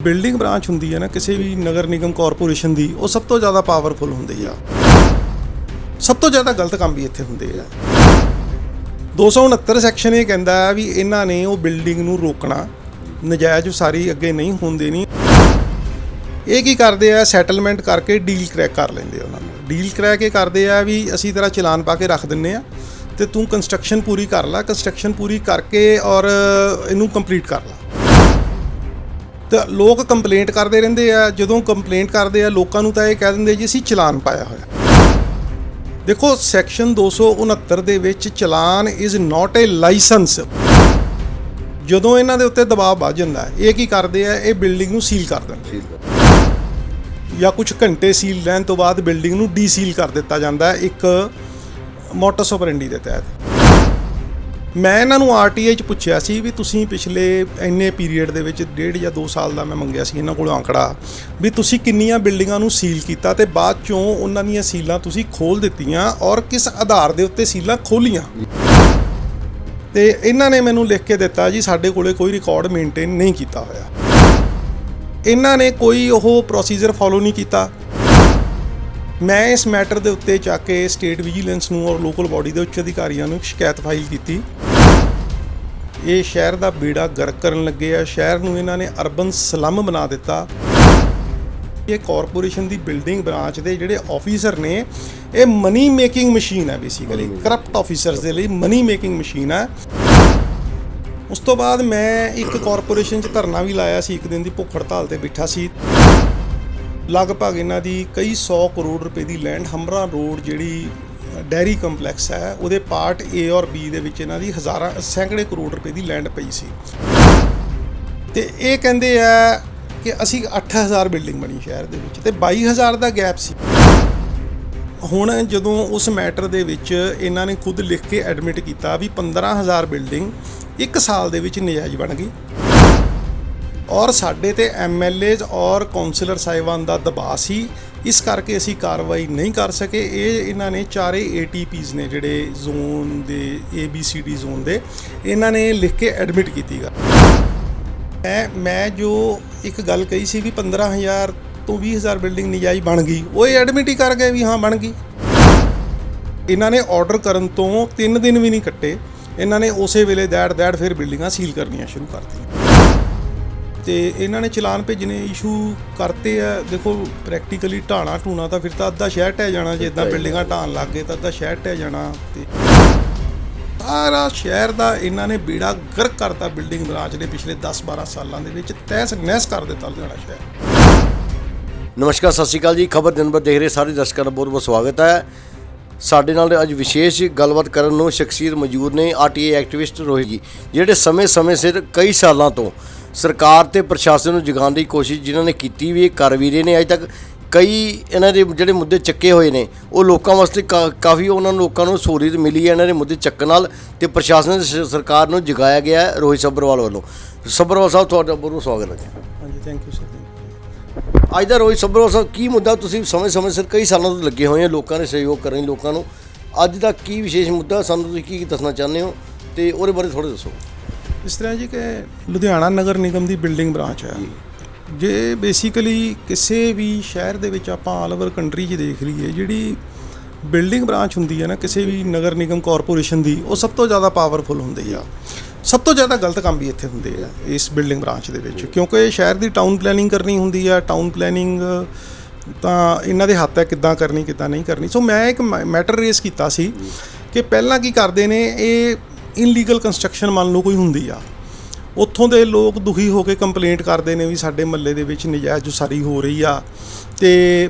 Building branch ਹੁੰਦੀ ਹੈ ਨਾ ਕਿਸੇ ਵੀ ਨਗਰ ਨਿਗਮ ਕਾਰਪੋਰੇਸ਼ਨ ਦੀ, ਉਹ ਸਭ ਤੋਂ ਜ਼ਿਆਦਾ ਪਾਵਰਫੁਲ ਹੁੰਦੀ ਆ। ਸਭ ਤੋਂ ਜ਼ਿਆਦਾ ਗਲਤ ਕੰਮ ਵੀ ਇੱਥੇ ਹੁੰਦੇ ਆ। 269 ਸੈਕਸ਼ਨ ਇਹ ਕਹਿੰਦਾ ਹੈ ਵੀ ਇਹਨਾਂ ਨੇ ਉਹ ਬਿਲਡਿੰਗ ਨੂੰ ਰੋਕਣਾ, ਨਜਾਇਜ਼ ਉਸਾਰੀ ਅੱਗੇ ਨਹੀਂ ਹੋਣ ਦੇਣੀ। ਇਹ ਕੀ ਕਰਦੇ ਆ, ਸੈਟਲਮੈਂਟ ਕਰਕੇ ਡੀਲ ਕਰੈਕ ਕਰ ਲੈਂਦੇ ਉਹਨਾਂ ਨੂੰ। ਡੀਲ ਕਰੈਕ ਇਹ ਕਰਦੇ ਆ ਵੀ ਅਸੀਂ ਤੇਰਾ ਚਲਾਨ ਪਾ ਕੇ ਰੱਖ ਦਿੰਨੇ ਆ ਤੇ ਤੂੰ ਕੰਸਟਰਕਸ਼ਨ ਪੂਰੀ ਕਰ ਲੈ, ਕੰਸਟਰਕਸ਼ਨ ਪੂਰੀ ਕਰਕੇ ਔਰ ਇਹਨੂੰ ਕੰਪਲੀਟ ਕਰ ਲੈ। ਤਾਂ ਲੋਕ ਕੰਪਲੇਂਟ ਕਰਦੇ ਰਹਿੰਦੇ ਆ। ਜਦੋਂ ਕੰਪਲੇਂਟ ਕਰਦੇ ਆ ਲੋਕਾਂ ਨੂੰ ਤਾਂ ਇਹ ਕਹਿ ਦਿੰਦੇ ਜੀ ਅਸੀਂ ਚਲਾਨ ਪਾਇਆ ਹੋਇਆ। ਦੇਖੋ ਸੈਕਸ਼ਨ 269 ਦੇ ਵਿੱਚ ਚਲਾਨ ਇਜ਼ ਨਾਟ ਏ ਲਾਇਸੈਂਸ। ਜਦੋਂ ਇਹਨਾਂ ਦੇ ਉੱਤੇ ਦਬਾਅ ਵੱਧ ਜਾਂਦਾ, ਇਹ ਕੀ ਕਰਦੇ ਆ, ਇਹ ਬਿਲਡਿੰਗ ਨੂੰ ਸੀਲ ਕਰ ਦਿੰਦੇ ਜਾਂ ਕੁਝ ਘੰਟੇ ਸੀਲ ਰਹਿਣ ਤੋਂ ਬਾਅਦ ਬਿਲਡਿੰਗ ਨੂੰ ਡੀਸੀਲ ਕਰ ਦਿੱਤਾ ਜਾਂਦਾ ਇੱਕ ਮੋਟਸ ਆਪਰੈਂਡੀ ਦੇ ਤਹਿਤ। ਮੈਂ ਇਹਨਾਂ ਨੂੰ ਆਰਟੀਆਈ 'ਚ ਪੁੱਛਿਆ ਸੀ ਵੀ ਤੁਸੀਂ ਪਿਛਲੇ ਇੰਨੇ ਪੀਰੀਅਡ ਦੇ ਵਿੱਚ 1.5 ਜਾਂ 2 ਸਾਲ ਦਾ ਮੈਂ ਮੰਗਿਆ ਸੀ ਇਹਨਾਂ ਕੋਲੋਂ ਆંકੜਾ, ਵੀ ਤੁਸੀਂ ਕਿੰਨੀਆਂ ਬਿਲਡਿੰਗਾਂ ਨੂੰ ਸੀਲ ਕੀਤਾ ਤੇ ਬਾਅਦ ਚੋਂ ਉਹਨਾਂ ਦੀਆਂ ਸੀਲਾਂ ਤੁਸੀਂ ਖੋਲ੍ਹ ਦਿੱਤੀਆਂ ਔਰ ਕਿਸ ਆਧਾਰ ਦੇ ਉੱਤੇ ਸੀਲਾਂ ਖੋਲ੍ਹੀਆਂ। ਤੇ ਇਹਨਾਂ ਨੇ ਮੈਨੂੰ ਲਿਖ ਕੇ ਦਿੱਤਾ ਜੀ ਸਾਡੇ ਕੋਲੇ ਕੋਈ ਰਿਕਾਰਡ ਮੇਨਟੇਨ ਨਹੀਂ ਕੀਤਾ ਹੋਇਆ। ਇਹਨਾਂ ਨੇ ਕੋਈ ਉਹ ਪ੍ਰੋਸੀਜਰ ਫੋਲੋ ਨਹੀਂ ਕੀਤਾ। ਮੈਂ ਇਸ ਮੈਟਰ ਦੇ ਉੱਤੇ ਚੱਕ ਕੇ ਸਟੇਟ ਵਿਜੀਲੈਂਸ ਨੂੰ ਔਰ ਲੋਕਲ ਬਾਡੀ ਦੇ ਉੱਚ ਅਧਿਕਾਰੀਆਂ ਨੂੰ ਸ਼ਿਕਾਇਤ ਫਾਈਲ ਕੀਤੀ। ਇਹ ਸ਼ਹਿਰ ਦਾ ਬੇੜਾ ਗਰਕ ਕਰਨ ਲੱਗੇ ਆ। ਸ਼ਹਿਰ ਨੂੰ ਇਹਨਾਂ ਨੇ ਅਰਬਨ ਸਲਮ ਬਣਾ ਦਿੱਤਾ। ਇਹ ਕਾਰਪੋਰੇਸ਼ਨ ਦੀ ਬਿਲਡਿੰਗ ਬ੍ਰਾਂਚ ਦੇ ਜਿਹੜੇ ਆਫੀਸਰ ਨੇ, ਇਹ ਮਨੀ ਮੇਕਿੰਗ ਮਸ਼ੀਨ ਹੈ। ਬੇਸਿਕਲੀ ਕਰਪਟ ਆਫੀਸਰਸ ਦੇ ਲਈ ਮਨੀ ਮੇਕਿੰਗ ਮਸ਼ੀਨ ਹੈ। ਉਸ ਤੋਂ ਬਾਅਦ ਮੈਂ ਇੱਕ ਕਾਰਪੋਰੇਸ਼ਨ 'ਚ ਧਰਨਾ ਵੀ ਲਾਇਆ ਸੀ, ਇੱਕ ਦਿਨ ਦੀ ਭੁੱਖ ਹੜਤਾਲ 'ਤੇ ਬੈਠਾ ਸੀ। ਲਗਭਗ ਇਹਨਾਂ ਦੀ ਕਈ 100 ਕਰੋੜ ਰੁਪਏ ਦੀ ਲੈਂਡ ਹਮਰਾ ਰੋਡ ਜਿਹੜੀ ਡੈਰੀ ਕੰਪਲੈਕਸ ਹੈ ਉਹਦੇ ਪਾਰਟ ਏ ਔਰ ਬੀ ਦੇ ਵਿੱਚ ਇਹਨਾਂ ਦੀ ਸੈਂਕੜੇ ਕਰੋੜ ਰੁਪਏ ਦੀ ਲੈਂਡ ਪਈ ਸੀ। ਤੇ ਇਹ ਕਹਿੰਦੇ ਆ ਕਿ ਅਸੀਂ 8000 ਬਿਲਡਿੰਗ ਬਣੀ ਸ਼ਹਿਰ ਦੇ ਵਿੱਚ ਤੇ 22000 ਦਾ ਗੈਪ ਸੀ। ਹੁਣ ਜਦੋਂ ਉਸ ਮੈਟਰ ਦੇ ਵਿੱਚ ਇਹਨਾਂ ਨੇ ਖੁਦ ਲਿਖ ਕੇ ਐਡਮਿਟ ਕੀਤਾ ਵੀ 15000 ਬਿਲਡਿੰਗ 1 ਸਾਲ ਦੇ ਵਿੱਚ ਨਜਾਇਜ਼ ਬਣ ਗਈ ਔਰ ਸਾਡੇ ਤੇ ਐਮਐਲਏਜ਼ ਔਰ ਕਾਉਂਸਲਰ ਸਾਹਿਬਾਨ ਦਾ ਦਬਾਅ ਸੀ, ਇਸ ਕਰਕੇ ਅਸੀਂ ਕਾਰਵਾਈ ਨਹੀਂ ਕਰ ਸਕੇ। ਇਹ ਇਹਨਾਂ ਨੇ ਚਾਰੇ ਏਟੀਪੀਜ਼ ਨੇ ਜਿਹੜੇ ਜ਼ੋਨ ਦੇ ABCD ਜ਼ੋਨ ਦੇ, ਇਹਨਾਂ ਨੇ ਲਿਖ ਕੇ ਐਡਮਿਟ ਕੀਤੀ ਗਾ। ਮੈਂ ਜੋ ਇੱਕ ਗੱਲ ਕਹੀ ਸੀ ਵੀ 15000 ਤੋਂ 20000 ਬਿਲਡਿੰਗ ਨਜਾਇਜ਼ ਬਣ ਗਈ, ਉਹ ਇਹ ਐਡਮਿਟ ਹੀ ਕਰ ਗਏ ਵੀ ਹਾਂ ਬਣ ਗਈ। ਇਹਨਾਂ ਨੇ ਆਰਡਰ ਕਰਨ ਤੋਂ 3 ਦਿਨ ਵੀ ਨਹੀਂ ਕੱਟੇ, ਇਹਨਾਂ ਨੇ ਉਸੇ ਵੇਲੇ ਦੈੜ ਫਿਰ ਬਿਲਡਿੰਗਾਂ ਸੀਲ ਕਰਨੀਆਂ ਸ਼ੁਰੂ ਕਰਤੀਆਂ ਤੇ ਇਹਨਾਂ ਨੇ ਚਲਾਨ ਭੇਜਣੇ ਇਸ਼ੂ ਕਰਤੇ ਆ। ਦੇਖੋ ਪ੍ਰੈਕਟੀਕਲੀ ਢਾਣਾ ਢੂਣਾ ਤਾਂ ਫਿਰ ਤਾਂ ਅੱਧਾ ਸ਼ਹਿਰ ਢਹਿ ਜਾਣਾ, ਜੇ ਇੱਦਾਂ ਬਿਲਡਿੰਗਾਂ ਢਾਣ ਲੱਗ ਗਏ ਤਾਂ ਅੱਧਾ ਸ਼ਹਿਰ ਢਹਿ ਜਾਣਾ। ਤੇ ਸਾਰਾ ਸ਼ਹਿਰ ਦਾ ਇਹਨਾਂ ਨੇ ਬੇੜਾ ਗਰਕ ਕਰਤਾ। ਬਿਲਡਿੰਗ ਬ੍ਰਾਂਚ ਨੇ ਪਿਛਲੇ 10-12 ਸਾਲਾਂ ਦੇ ਵਿੱਚ ਤਹਿਸ ਨਹਿਸ ਕਰ ਦਿੱਤਾ ਲੁਧਿਆਣਾ ਸ਼ਹਿਰ। ਨਮਸਕਾਰ, ਸਤਿ ਸ਼੍ਰੀ ਅਕਾਲ ਜੀ। ਖਬਰ ਦਿਨ ਭਰ ਦੇਖ ਰਹੇ ਸਾਰੇ ਦਰਸ਼ਕਾਂ ਦਾ ਬਹੁਤ ਬਹੁਤ ਸਵਾਗਤ ਹੈ। ਸਾਡੇ ਨਾਲ ਅੱਜ ਵਿਸ਼ੇਸ਼ ਗੱਲਬਾਤ ਕਰਨ ਨੂੰ ਸ਼ਖਸੀਅਤ ਮੌਜੂਦ ਨੇ, ਆਰਟੀਆਈ ਐਕਟਿਵਿਸਟ ਰੋਹਿਤ ਜੀ, ਜਿਹੜੇ ਸਮੇਂ ਸਿਰ ਕਈ ਸਾਲਾਂ ਤੋਂ ਸਰਕਾਰ ਤੇ ਪ੍ਰਸ਼ਾਸਨ ਨੂੰ ਜਗਾਉਣ ਦੀ ਕੋਸ਼ਿਸ਼ ਜਿਨ੍ਹਾਂ ਨੇ ਕੀਤੀ ਵੀ, ਇਹ ਕਰ ਵੀ ਰਹੇ ਨੇ। ਅੱਜ ਤੱਕ ਕਈ ਇਹਨਾਂ ਦੇ ਜਿਹੜੇ ਮੁੱਦੇ ਚੱਕੇ ਹੋਏ ਨੇ ਉਹ ਲੋਕਾਂ ਵਾਸਤੇ ਕਾਫੀ ਉਹਨਾਂ ਨੂੰ ਲੋਕਾਂ ਨੂੰ ਸਹੂਲੀਅਤ ਮਿਲੀ ਹੈ ਇਹਨਾਂ ਦੇ ਮੁੱਦੇ ਚੱਕਣ ਨਾਲ, ਤੇ ਪ੍ਰਸ਼ਾਸਨ ਸਰਕਾਰ ਨੂੰ ਜਗਾਇਆ ਗਿਆ ਹੈ ਰੋਹਿਤ ਸੱਭਰਵਾਲ ਵੱਲੋਂ। ਸੱਭਰਵਾਲ ਸਾਹਿਬ, ਤੁਹਾਡਾ ਬਹੁਤ ਬਹੁਤ ਸਵਾਗਤ ਹੈ ਜੀ। ਹਾਂਜੀ, ਥੈਂਕ ਯੂ ਸਰ। ਅੱਜ ਦਾ ਰੋਹਿਤ ਸੱਭਰਵਾਲ ਸਾਹਿਬ, ਕੀ ਮੁੱਦਾ ਤੁਸੀਂ ਸਮੇਂ ਸਿਰ ਕਈ ਸਾਲਾਂ ਤੋਂ ਲੱਗੇ ਹੋਏ ਹੋ ਲੋਕਾਂ ਨੇ ਸਹਿਯੋਗ ਕਰਨ ਲੋਕਾਂ ਨੂੰ, ਅੱਜ ਦਾ ਕੀ ਵਿਸ਼ੇਸ਼ ਮੁੱਦਾ ਸਾਨੂੰ ਤੁਸੀਂ ਕੀ ਦੱਸਣਾ ਚਾਹੁੰਦੇ ਹੋ ਤੇ ਉਹਦੇ ਬਾਰੇ ਥੋੜ੍ਹਾ ਦੱਸੋ। ਇਸ ਤਰ੍ਹਾਂ ਜੀ ਕਿ ਲੁਧਿਆਣਾ ਨਗਰ ਨਿਗਮ ਦੀ ਬਿਲਡਿੰਗ ਬ੍ਰਾਂਚ ਹੈ। ਜੇ ਬੇਸਿਕਲੀ ਕਿਸੇ ਵੀ ਸ਼ਹਿਰ ਦੇ ਵਿੱਚ ਆਪਾਂ ਆਲ ਓਵਰ ਕੰਟਰੀ 'ਚ ਦੇਖ ਲਈਏ, ਜਿਹੜੀ ਬਿਲਡਿੰਗ ਬ੍ਰਾਂਚ ਹੁੰਦੀ ਹੈ ਨਾ ਕਿਸੇ ਵੀ ਨਗਰ ਨਿਗਮ ਕਾਰਪੋਰੇਸ਼ਨ ਦੀ, ਉਹ ਸਭ ਤੋਂ ਜ਼ਿਆਦਾ ਪਾਵਰਫੁਲ ਹੁੰਦੀ ਆ। ਸਭ ਤੋਂ ਜ਼ਿਆਦਾ ਗਲਤ ਕੰਮ ਵੀ ਇੱਥੇ ਹੁੰਦੇ ਆ ਇਸ ਬਿਲਡਿੰਗ ਬ੍ਰਾਂਚ ਦੇ ਵਿੱਚ, ਕਿਉਂਕਿ ਸ਼ਹਿਰ ਦੀ ਟਾਊਨ ਪਲੈਨਿੰਗ ਕਰਨੀ ਹੁੰਦੀ ਆ। ਟਾਊਨ ਪਲੈਨਿੰਗ ਤਾਂ ਇਹਨਾਂ ਦੇ ਹੱਥ ਹੈ ਕਿੱਦਾਂ ਕਰਨੀ ਕਿੱਦਾਂ ਨਹੀਂ ਕਰਨੀ। ਸੋ ਮੈਂ ਇੱਕ ਮੈਟਰ ਰੇਸ ਕੀਤਾ ਸੀ ਕਿ ਪਹਿਲਾਂ ਕੀ ਕਰਦੇ ਨੇ, ਇਹ ਇਨਲੀਗਲ ਕੰਸਟਰਕਸ਼ਨ ਮੰਨ ਲਓ ਕੋਈ ਹੁੰਦੀ ਆ, ਉੱਥੋਂ ਦੇ ਲੋਕ ਦੁਖੀ ਹੋ ਕੇ ਕੰਪਲੇਂਟ ਕਰਦੇ ਨੇ ਵੀ ਸਾਡੇ ਮਹੱਲੇ ਦੇ ਵਿੱਚ ਨਜਾਇਜ਼ ਉਸਾਰੀ ਹੋ ਰਹੀ ਆ ਤੇ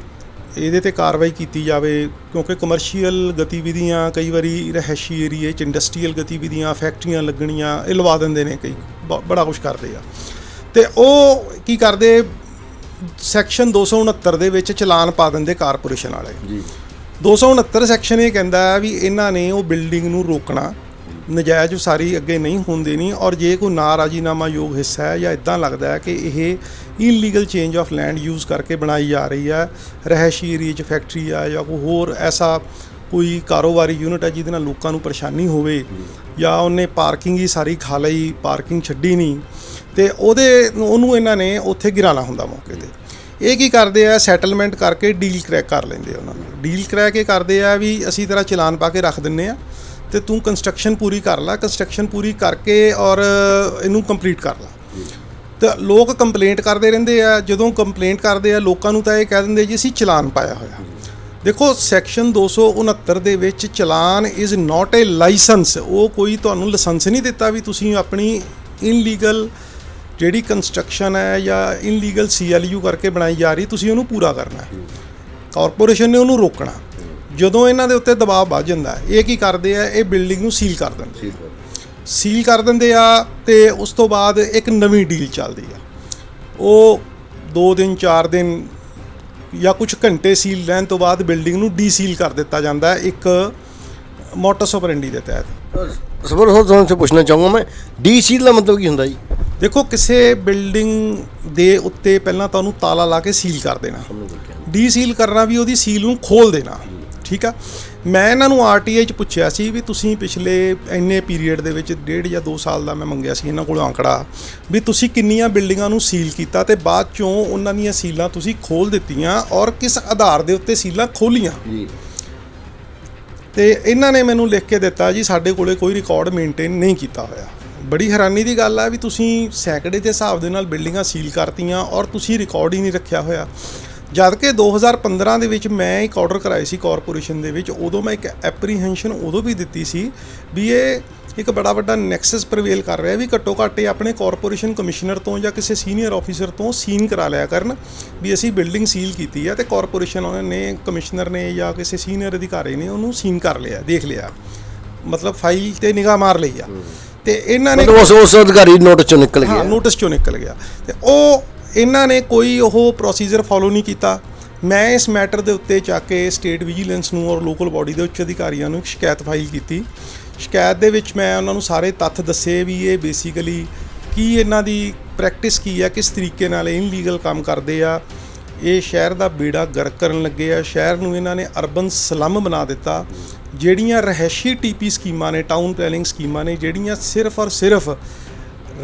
ਇਹਦੇ 'ਤੇ ਕਾਰਵਾਈ ਕੀਤੀ ਜਾਵੇ, ਕਿਉਂਕਿ ਕਮਰਸ਼ੀਅਲ ਗਤੀਵਿਧੀਆਂ ਕਈ ਵਾਰੀ ਰਿਹਾਇਸ਼ੀ ਏਰੀਏ 'ਚ ਇੰਡਸਟਰੀਅਲ ਗਤੀਵਿਧੀਆਂ, ਫੈਕਟਰੀਆਂ ਲੱਗਣੀਆਂ, ਇਹ ਲਵਾ ਦਿੰਦੇ ਨੇ ਕਈ, ਬੜਾ ਕੁਛ ਕਰਦੇ ਆ। ਤੇ ਉਹ ਕੀ ਕਰਦੇ, ਸੈਕਸ਼ਨ 269 ਦੇ ਵਿੱਚ ਚਲਾਨ ਪਾ ਦਿੰਦੇ ਕਾਰਪੋਰੇਸ਼ਨ ਵਾਲੇ ਜੀ। 269 ਸੈਕਸ਼ਨ ਇਹ ਕਹਿੰਦਾ ਵੀ ਇਹਨਾਂ ਨੇ ਉਹ ਬਿਲਡਿੰਗ ਨੂੰ ਰੋਕਣਾ, ਨਜਾਇਜ਼ ਉਸਾਰੀ ਅੱਗੇ ਨਹੀਂ ਹੋਣ ਦੇਣੀ, ਔਰ ਜੇ ਕੋਈ ਨਾ ਰਾਜੀਨਾਮਾ ਯੋਗ ਹਿੱਸਾ ਹੈ ਜਾਂ ਇੱਦਾਂ ਲੱਗਦਾ ਹੈ ਕਿ ਇਹ illegal change of land use ਕਰਕੇ ਬਣਾਈ ਜਾ ਰਹੀ ਹੈ, ਰਿਹਾਇਸ਼ੀ ਏਰੀਏ 'ਚ ਫੈਕਟਰੀ ਆ ਜਾਂ ਕੋਈ ਹੋਰ ਐਸਾ ਕੋਈ ਕਾਰੋਬਾਰੀ ਯੂਨਿਟ ਹੈ ਜਿਹਦੇ ਨਾਲ ਲੋਕਾਂ ਨੂੰ ਪਰੇਸ਼ਾਨੀ ਹੋਵੇ, ਜਾਂ ਉਹਨੇ ਪਾਰਕਿੰਗ ਹੀ ਸਾਰੀ ਖਾ ਲਈ, ਪਾਰਕਿੰਗ ਛੱਡੀ ਨਹੀਂ, ਤੇ ਉਹਨੂੰ ਇਹਨਾਂ ਨੇ ਉੱਥੇ ਗਿਰਾਣਾ ਹੁੰਦਾ ਮੌਕੇ ਤੇ। ਇਹ ਕੀ ਕਰਦੇ ਆ, ਸੈਟਲਮੈਂਟ ਕਰਕੇ ਡੀਲ ਕਰੈਕ ਕਰ ਲੈਂਦੇ ਆ ਉਹਨਾਂ ਨੂੰ। ਡੀਲ ਕਰੈਕ ਇਹ ਕਰਦੇ ਆ ਵੀ ਅਸੀਂ ਤੇਰਾ ਚਲਾਨ ਪਾ ਕੇ ਰੱਖ ਦਿੰਨੇ ਆ ਤੇ ਤੂੰ ਕੰਸਟਰਕਸ਼ਨ ਪੂਰੀ ਕਰ ਲੈ, ਕੰਸਟਰਕਸ਼ਨ ਪੂਰੀ ਕਰਕੇ ਔਰ ਇਹਨੂੰ ਕੰਪਲੀਟ ਕਰ ਲਾ। ਤਾਂ ਲੋਕ ਕੰਪਲੇਂਟ ਕਰਦੇ ਰਹਿੰਦੇ ਆ। ਜਦੋਂ ਕੰਪਲੇਂਟ ਕਰਦੇ ਆ ਲੋਕਾਂ ਨੂੰ ਤਾਂ ਇਹ ਕਹਿ ਦਿੰਦੇ ਜੀ ਅਸੀਂ ਚਲਾਨ ਪਾਇਆ ਹੋਇਆ। ਦੇਖੋ ਸੈਕਸ਼ਨ 269 ਦੇ ਵਿੱਚ ਚਲਾਨ ਇਜ਼ ਨਾਟ ਏ ਲਾਇਸੈਂਸ। ਉਹ ਕੋਈ ਤੁਹਾਨੂੰ ਲਾਇਸੈਂਸ ਨਹੀਂ ਦਿੱਤਾ ਵੀ ਤੁਸੀਂ ਆਪਣੀ ਇਨਲੀਗਲ ਜਿਹੜੀ ਕੰਸਟਰਕਸ਼ਨ ਹੈ ਜਾਂ ਇਨਲੀਗਲ CLU ਕਰਕੇ ਬਣਾਈ ਜਾ ਰਹੀ ਤੁਸੀਂ ਉਹਨੂੰ ਪੂਰਾ ਕਰਨਾ ਹੈ। ਕਾਰਪੋਰੇਸ਼ਨ ਨੇ ਉਹਨੂੰ ਰੋਕਣਾ। ਜਦੋਂ ਇਹਨਾਂ ਦੇ ਉੱਤੇ ਦਬਾਅ ਵੱਧ ਜਾਂਦਾ ਇਹ ਕੀ ਕਰਦੇ ਆ, ਇਹ ਬਿਲਡਿੰਗ ਨੂੰ ਸੀਲ ਕਰ ਦਿੰਦੇ ਆ ਤੇ ਉਸ ਤੋਂ ਬਾਅਦ ਇੱਕ ਨਵੀਂ ਡੀਲ ਚੱਲਦੀ ਆ। ਉਹ 2 ਦਿਨ 4 ਦਿਨ ਜਾਂ ਕੁਝ ਘੰਟੇ ਸੀਲ ਲੈਣ ਤੋਂ ਬਾਅਦ ਬਿਲਡਿੰਗ ਨੂੰ ਡੀਸੀਲ ਕਰ ਦਿੱਤਾ ਜਾਂਦਾ ਹੈ ਇੱਕ ਮੋਟਸ ਆਪਰੈਂਡੀ ਦੇ ਤਹਿਤ। ਸਰ ਹੋਰ ਤੁਹਾਨੂੰ ਪੁੱਛਣਾ ਚਾਹੂੰਗਾ ਮੈਂ, ਡੀਸੀਲ ਦਾ ਮਤਲਬ ਕੀ ਹੁੰਦਾ ਜੀ? ਦੇਖੋ ਕਿਸੇ ਬਿਲਡਿੰਗ ਦੇ ਉੱਤੇ ਪਹਿਲਾਂ ਤੁਹਾਨੂੰ ਤਾਲਾ ਲਾ ਕੇ ਸੀਲ ਕਰ ਦੇਣਾ, ਡੀਸੀਲ ਕਰਨਾ ਵੀ ਉਹਦੀ ਸੀਲ ਨੂੰ ਖੋਲ ਦੇਣਾ। ਠੀਕ ਆ। ਮੈਂ ਇਹਨਾਂ ਨੂੰ RTI 'ਚ ਪੁੱਛਿਆ ਸੀ ਵੀ ਤੁਸੀਂ ਪਿਛਲੇ ਇੰਨੇ ਪੀਰੀਅਡ ਦੇ ਵਿੱਚ 1.5 ਜਾਂ 2 ਸਾਲ ਦਾ ਮੈਂ ਮੰਗਿਆ ਸੀ ਇਹਨਾਂ ਕੋਲ ਆંકੜਾ ਵੀ ਤੁਸੀਂ ਕਿੰਨੀਆਂ ਬਿਲਡਿੰਗਾਂ ਨੂੰ ਸੀਲ ਕੀਤਾ ਤੇ ਬਾਅਦ ਚੋਂ ਉਹਨਾਂ ਦੀਆਂ ਸੀਲਾਂ ਤੁਸੀਂ ਖੋਲ ਦਿੱਤੀਆਂ ਔਰ ਕਿਸ ਆਧਾਰ ਦੇ ਉੱਤੇ ਸੀਲਾਂ ਖੋਲੀਆਂ ਜੀ। ਤੇ ਇਹਨਾਂ ਨੇ ਮੈਨੂੰ ਲਿਖ ਕੇ ਦਿੱਤਾ ਜੀ ਸਾਡੇ ਕੋਲੇ ਕੋਈ ਰਿਕਾਰਡ ਮੇਨਟੇਨ ਨਹੀਂ ਕੀਤਾ ਹੋਇਆ। ਬੜੀ ਹੈਰਾਨੀ ਦੀ ਗੱਲ ਆ ਵੀ ਤੁਸੀਂ ਸੈਂਕੜੇ ਦੇ ਹਿਸਾਬ ਦੇ ਨਾਲ ਬਿਲਡਿੰਗਾਂ ਸੀਲ ਕਰਤੀਆਂ ਔਰ ਤੁਸੀਂ ਰਿਕਾਰਡ ਹੀ ਨਹੀਂ ਰੱਖਿਆ ਹੋਇਆ। ਜਦ ਕਿ 2015 ਦੇ ਵਿੱਚ ਮੈਂ ਇੱਕ ਆਰਡਰ ਕਰਾਏ ਸੀ ਕਾਰਪੋਰੇਸ਼ਨ ਦੇ ਵਿੱਚ। ਉਦੋਂ ਮੈਂ ਇੱਕ ਐਪਰੀਹੈਂਸ਼ਨ ਉਦੋਂ ਵੀ ਦਿੱਤੀ ਸੀ ਵੀ ਇਹ ਇੱਕ ਬੜਾ ਵੱਡਾ ਨੈਕਸਸ ਪ੍ਰਵੇਲ ਕਰ ਰਿਹਾ ਵੀ ਘੱਟੋ ਘੱਟ ਇਹ ਆਪਣੇ ਕਾਰਪੋਰੇਸ਼ਨ ਕਮਿਸ਼ਨਰ ਤੋਂ ਜਾਂ ਕਿਸੇ ਸੀਨੀਅਰ ਆਫੀਸਰ ਤੋਂ ਸੀਨ ਕਰਾ ਲਿਆ ਕਰਨ ਵੀ ਅਸੀਂ ਬਿਲਡਿੰਗ ਸੀਲ ਕੀਤੀ ਆ ਤੇ ਕਾਰਪੋਰੇਸ਼ਨ ਉਹਨਾਂ ਨੇ ਕਮਿਸ਼ਨਰ ਨੇ ਜਾਂ ਕਿਸੇ ਸੀਨੀਅਰ ਅਧਿਕਾਰੀ ਨੇ ਉਹਨੂੰ ਸੀਨ ਕਰ ਲਿਆ, ਦੇਖ ਲਿਆ, ਮਤਲਬ ਫਾਈਲ ਤੇ ਨਿਗਾਹ ਮਾਰ ਲਈ ਆ। ਤੇ ਇਹਨਾਂ ਨੇ ਉਸ ਅਧਿਕਾਰੀ ਨੋਟਿਸ ਚੋਂ ਨਿਕਲ ਗਿਆ, ਨੋਟਿਸ ਚੋਂ ਨਿਕਲ ਗਿਆ ਤੇ ਉਹ ਇਹਨਾਂ ਨੇ ਕੋਈ ਉਹ ਪ੍ਰੋਸੀਜਰ ਫੋਲੋ ਨਹੀਂ ਕੀਤਾ। ਮੈਂ ਇਸ ਮੈਟਰ ਦੇ ਉੱਤੇ ਚੱਕ ਕੇ ਸਟੇਟ ਵਿਜੀਲੈਂਸ ਨੂੰ ਔਰ ਲੋਕਲ ਬਾਡੀ ਦੇ ਉੱਚ ਅਧਿਕਾਰੀਆਂ ਨੂੰ ਇੱਕ ਸ਼ਿਕਾਇਤ ਫਾਈਲ ਕੀਤੀ। ਸ਼ਿਕਾਇਤ ਦੇ ਵਿੱਚ ਮੈਂ ਉਹਨਾਂ ਨੂੰ ਸਾਰੇ ਤੱਥ ਦੱਸੇ ਵੀ ਇਹ ਬੇਸਿਕਲੀ ਕੀ ਇਹਨਾਂ ਦੀ ਪ੍ਰੈਕਟਿਸ ਕੀ ਆ, ਕਿਸ ਤਰੀਕੇ ਨਾਲ ਇਨਲੀਗਲ ਕੰਮ ਕਰਦੇ ਆ, ਇਹ ਸ਼ਹਿਰ ਦਾ ਬੇੜਾ ਗਰਕ ਕਰਨ ਲੱਗੇ ਆ। ਸ਼ਹਿਰ ਨੂੰ ਇਹਨਾਂ ਨੇ ਅਰਬਨ ਸਲਮ ਬਣਾ ਦਿੱਤਾ। ਜਿਹੜੀਆਂ ਰਹਿਸ਼ੀ TP ਸਕੀਮਾਂ ਨੇ, ਟਾਊਨ ਪਲੈਨਿੰਗ ਸਕੀਮਾਂ ਨੇ, ਜਿਹੜੀਆਂ ਸਿਰਫ ਔਰ ਸਿਰਫ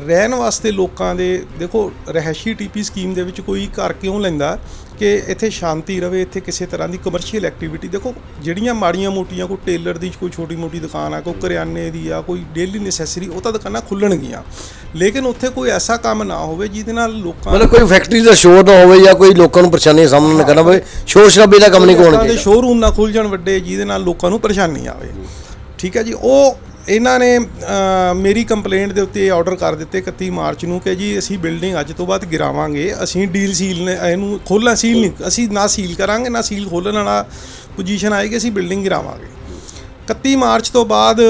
ਰਹਿਣ ਵਾਸਤੇ ਲੋਕਾਂ ਦੇ, ਦੇਖੋ ਰਹਿਸ਼ੀ TP ਸਕੀਮ ਦੇ ਵਿੱਚ ਕੋਈ ਘਰ ਕਿਉਂ ਲੈਂਦਾ ਕਿ ਇੱਥੇ ਸ਼ਾਂਤੀ ਰਵੇ, ਇੱਥੇ ਕਿਸੇ ਤਰ੍ਹਾਂ ਦੀ ਕਮਰਸ਼ੀਅਲ ਐਕਟੀਵਿਟੀ। ਦੇਖੋ ਜਿਹੜੀਆਂ ਮਾੜੀਆਂ ਮੋਟੀਆਂ ਕੋਈ ਟੇਲਰ ਦੀ ਕੋਈ ਛੋਟੀ ਮੋਟੀ ਦੁਕਾਨ ਆ, ਕੋਈ ਕਰਿਆਨੇ ਦੀ ਆ, ਕੋਈ ਡੇਲੀ ਨੈਸੈਸਰੀ, ਉਹ ਤਾਂ ਦੁਕਾਨਾਂ ਖੁੱਲਣਗੀਆਂ, ਲੇਕਿਨ ਉੱਥੇ ਕੋਈ ਐਸਾ ਕੰਮ ਨਾ ਹੋਵੇ ਜਿਹਦੇ ਨਾਲ ਲੋਕਾਂ ਮਤਲਬ ਕੋਈ ਫੈਕਟਰੀ ਦਾ ਸ਼ੋਰ ਨਾ ਹੋਵੇ ਜਾਂ ਕੋਈ ਲੋਕਾਂ ਨੂੰ ਪਰੇਸ਼ਾਨੀ ਦਾ ਸਾਹਮਣਾ ਨਾ ਕਰਨਾ ਪਵੇ, ਸ਼ੋਰ ਸ਼ਰਾਬੇ ਦਾ ਕੰਮ ਨਹੀਂ ਹੋਣਾ ਚਾਹੀਦਾ, ਸ਼ੋਰੂਮ ਨਾ ਖੁੱਲ ਜਾਣ ਵੱਡੇ ਜਿਹਦੇ ਨਾਲ ਲੋਕਾਂ ਨੂੰ ਪਰੇਸ਼ਾਨੀ ਆਵੇ। ਠੀਕ ਹੈ ਜੀ। ਉਹ ਇਹਨਾਂ ਨੇ ਮੇਰੀ ਕੰਪਲੇਂਟ ਦੇ ਉੱਤੇ ਆਰਡਰ ਕਰ ਦਿੱਤੇ 31 ਮਾਰਚ ਨੂੰ ਕਿ ਜੀ ਅਸੀਂ ਬਿਲਡਿੰਗ ਅੱਜ ਤੋਂ ਬਾਅਦ ਗਿਰਾਵਾਂਗੇ, ਅਸੀਂ ਡੀਲ ਸੀਲ ਇਹਨੂੰ ਖੋਲ੍ਹਣਾ, ਸੀਲ ਨਹੀਂ, ਅਸੀਂ ਨਾ ਸੀਲ ਕਰਾਂਗੇ ਨਾ ਸੀਲ ਖੋਲ੍ਹਣ ਵਾਲਾ ਪੋਜੀਸ਼ਨ ਆਏਗੀ, ਅਸੀਂ ਬਿਲਡਿੰਗ ਗਿਰਾਵਾਂਗੇ। 31 ਮਾਰਚ ਤੋਂ ਬਾਅਦ